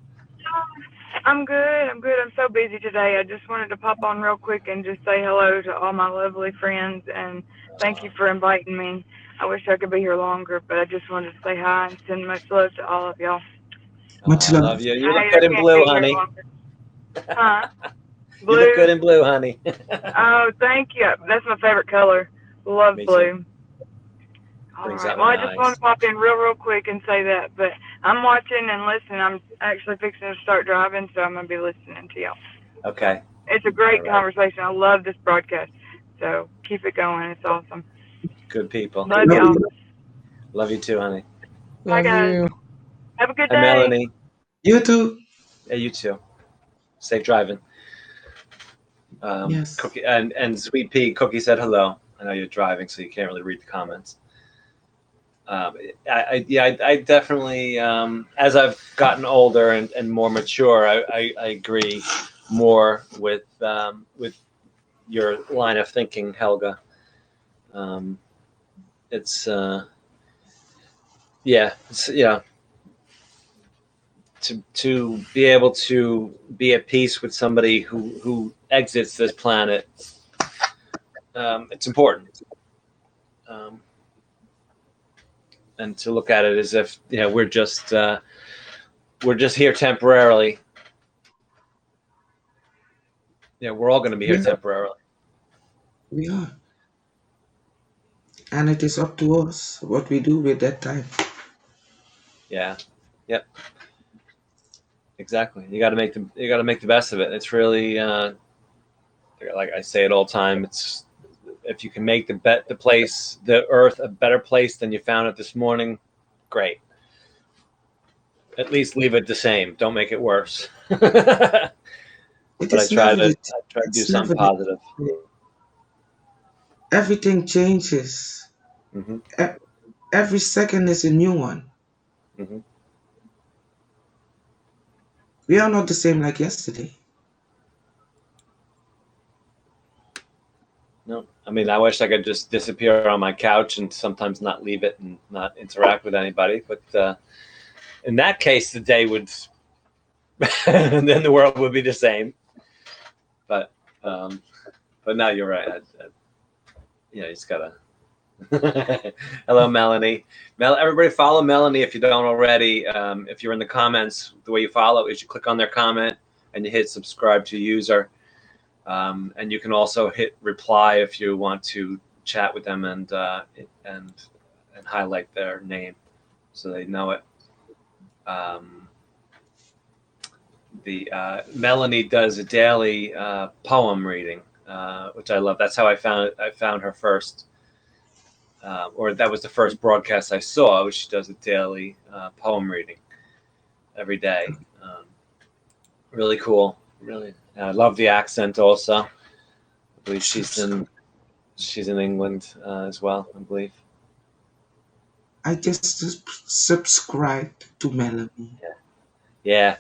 I'm good. I'm good. I'm so busy today. I just wanted to pop on real quick and just say hello to all my lovely friends and thank you for inviting me. I wish I could be here longer, but I just wanted to say hi and send much love to all of y'all. Much I love love. you. You I look hate good I in can't blue, be here honey. longer. Huh? You look Blue? good in blue, honey. Oh, thank you. That's my favorite color. Love Me too. blue. All Brings right. out Well, my I just want eyes. to pop in real quick and say that, but I'm watching and listening. I'm actually fixing to start driving, so I'm going to be listening to y'all. So Okay. it's a All great right. conversation. I love this broadcast. So keep it going. It's awesome. Good people. Love Love y'all. you. Love you too, honey. Bye, Love guys. you. Have a good Hi, day. Melanie. You too. Yeah, you too. Safe driving. Yes. Cookie and Sweet Pea. Cookie said hello. I know you're driving, so you can't really read the comments. I definitely, as I've gotten older and more mature, I agree more with your line of thinking, Helga. It's to be able to be at peace with somebody who exits this planet. It's important. And to look at it as if we're just here temporarily. We're all going to be here Yeah, temporarily. we are. And it is up to us what we do with that time. Yeah. Yep. Exactly. You got to make the best of it. It's really like I say it all the time. It's if you can make the Earth a better place than you found it this morning, great. At least leave it the same. Don't make it worse. But It I is try never to the do it's something never the positive. everything changes. Hmm. E- Every second is a new one. Hmm. We are not the same like yesterday. No, I mean I wish I could just disappear on my couch and sometimes not leave it and not interact with anybody. But in that case, the day would, and then the world would be the same. But no, you're right. You just gotta. Hello, Melanie. Everybody follow Melanie if you don't already. If you're in the comments, the way you follow is you click on their comment and you hit subscribe to user. And you can also hit reply if you want to chat with them and highlight their name so they know it. The Melanie does a daily poem reading, which I love. That's how I found her first. Or that was the first broadcast I saw. She does a daily poem reading every day. Really cool. Really, I love the accent. Also, I believe she's in England as well. I believe. I just subscribed to Melanie. Yeah.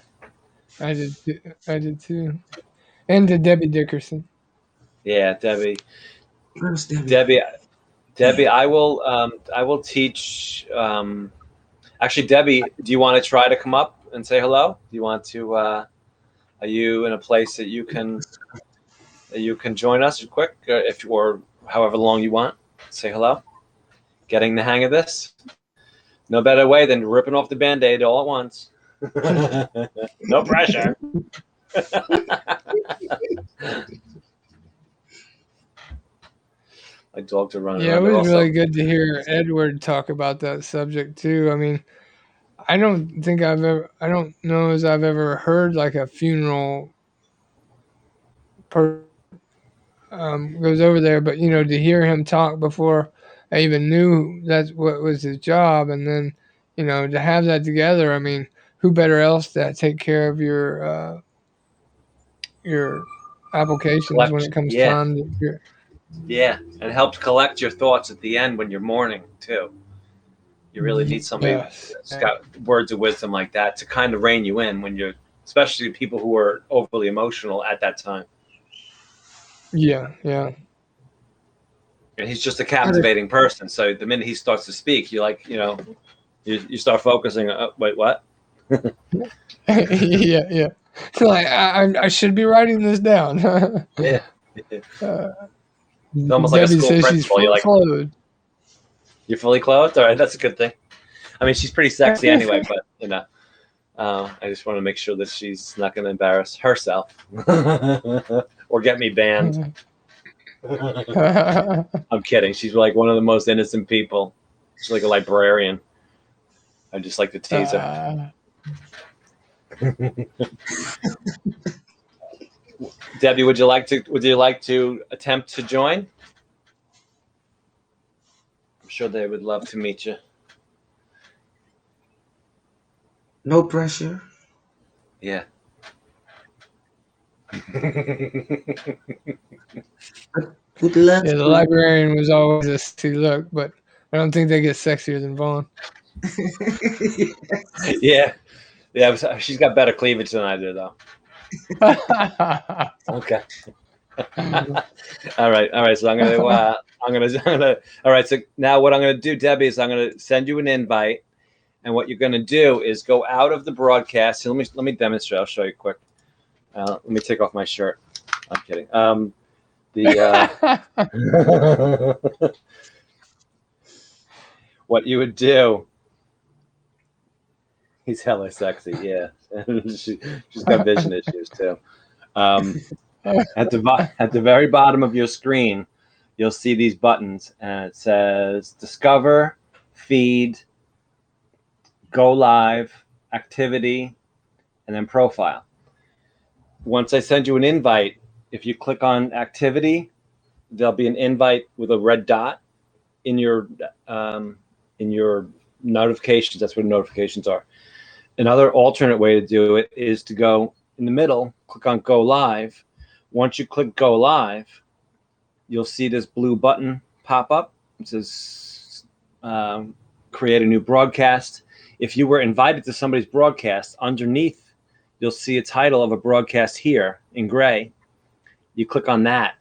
I did too. And to Debbie Dickerson. Yeah, Debbie. Where's Debbie. I will teach. Actually, Debbie, do you want to try to come up and say hello? Do you want to? Are you in a place that you can join us quick, or however long you want? Say hello. Getting the hang of this. No better way than ripping off the Band-Aid all at once. No pressure. My dogs are running Yeah, it around. They're was also. really good to hear Edward talk about that subject too. I mean, I don't know as I've ever heard like a funeral person goes over there, but to hear him talk before I even knew that's what was his job, and then to have that together. I mean, who better else to take care of your applications when it Collect. comes Yeah, time to. yeah, and it helps collect your thoughts at the end when you're mourning too. You really need somebody Yes. that's got words of wisdom like that to kind of rein you in when you're, especially people who are overly emotional at that time. Yeah, yeah. And he's just a captivating person. So the minute he starts to speak, you like, you start focusing. Wait, what? Yeah, yeah. Like I should be writing this down. Yeah. It's almost like a Debbie school says she's principal. You're full like, clothed. you're fully clothed. All right, that's a good thing. I mean, she's pretty sexy anyway, but I just want to make sure that she's not going to embarrass herself or get me banned. I'm kidding. She's like one of the most innocent people. She's like a librarian. I just like to tease her. Debbie, would you like to attempt to join? I'm sure they would love to meet you. No pressure. Yeah. Would love Yeah, the to. librarian was always a sexy look, but I don't think they get sexier than Vaughn. Yeah. She's got better cleavage than I do, though. Okay. All right. So I'm gonna. All right. So now what I'm gonna do, Debbie, is I'm gonna send you an invite, and what you're gonna do is go out of the broadcast. So let me demonstrate. I'll show you quick. Let me take off my shirt. I'm kidding. What you would do. He's hella sexy. Yeah, she's got vision issues too. At the very bottom of your screen, you'll see these buttons, and it says Discover, Feed, Go Live, Activity, and then Profile. Once I send you an invite, if you click on Activity, there'll be an invite with a red dot in your notifications. That's where notifications are. Another alternate way to do it is to go in the middle, click on Go Live. Once you click Go Live, you'll see this blue button pop up. It says create a new broadcast. If you were invited to somebody's broadcast, underneath, you'll see a title of a broadcast here in gray. You click on that.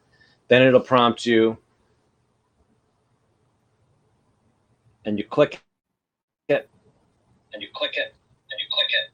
Then it'll prompt you, and you click it, and you click it, and you click it.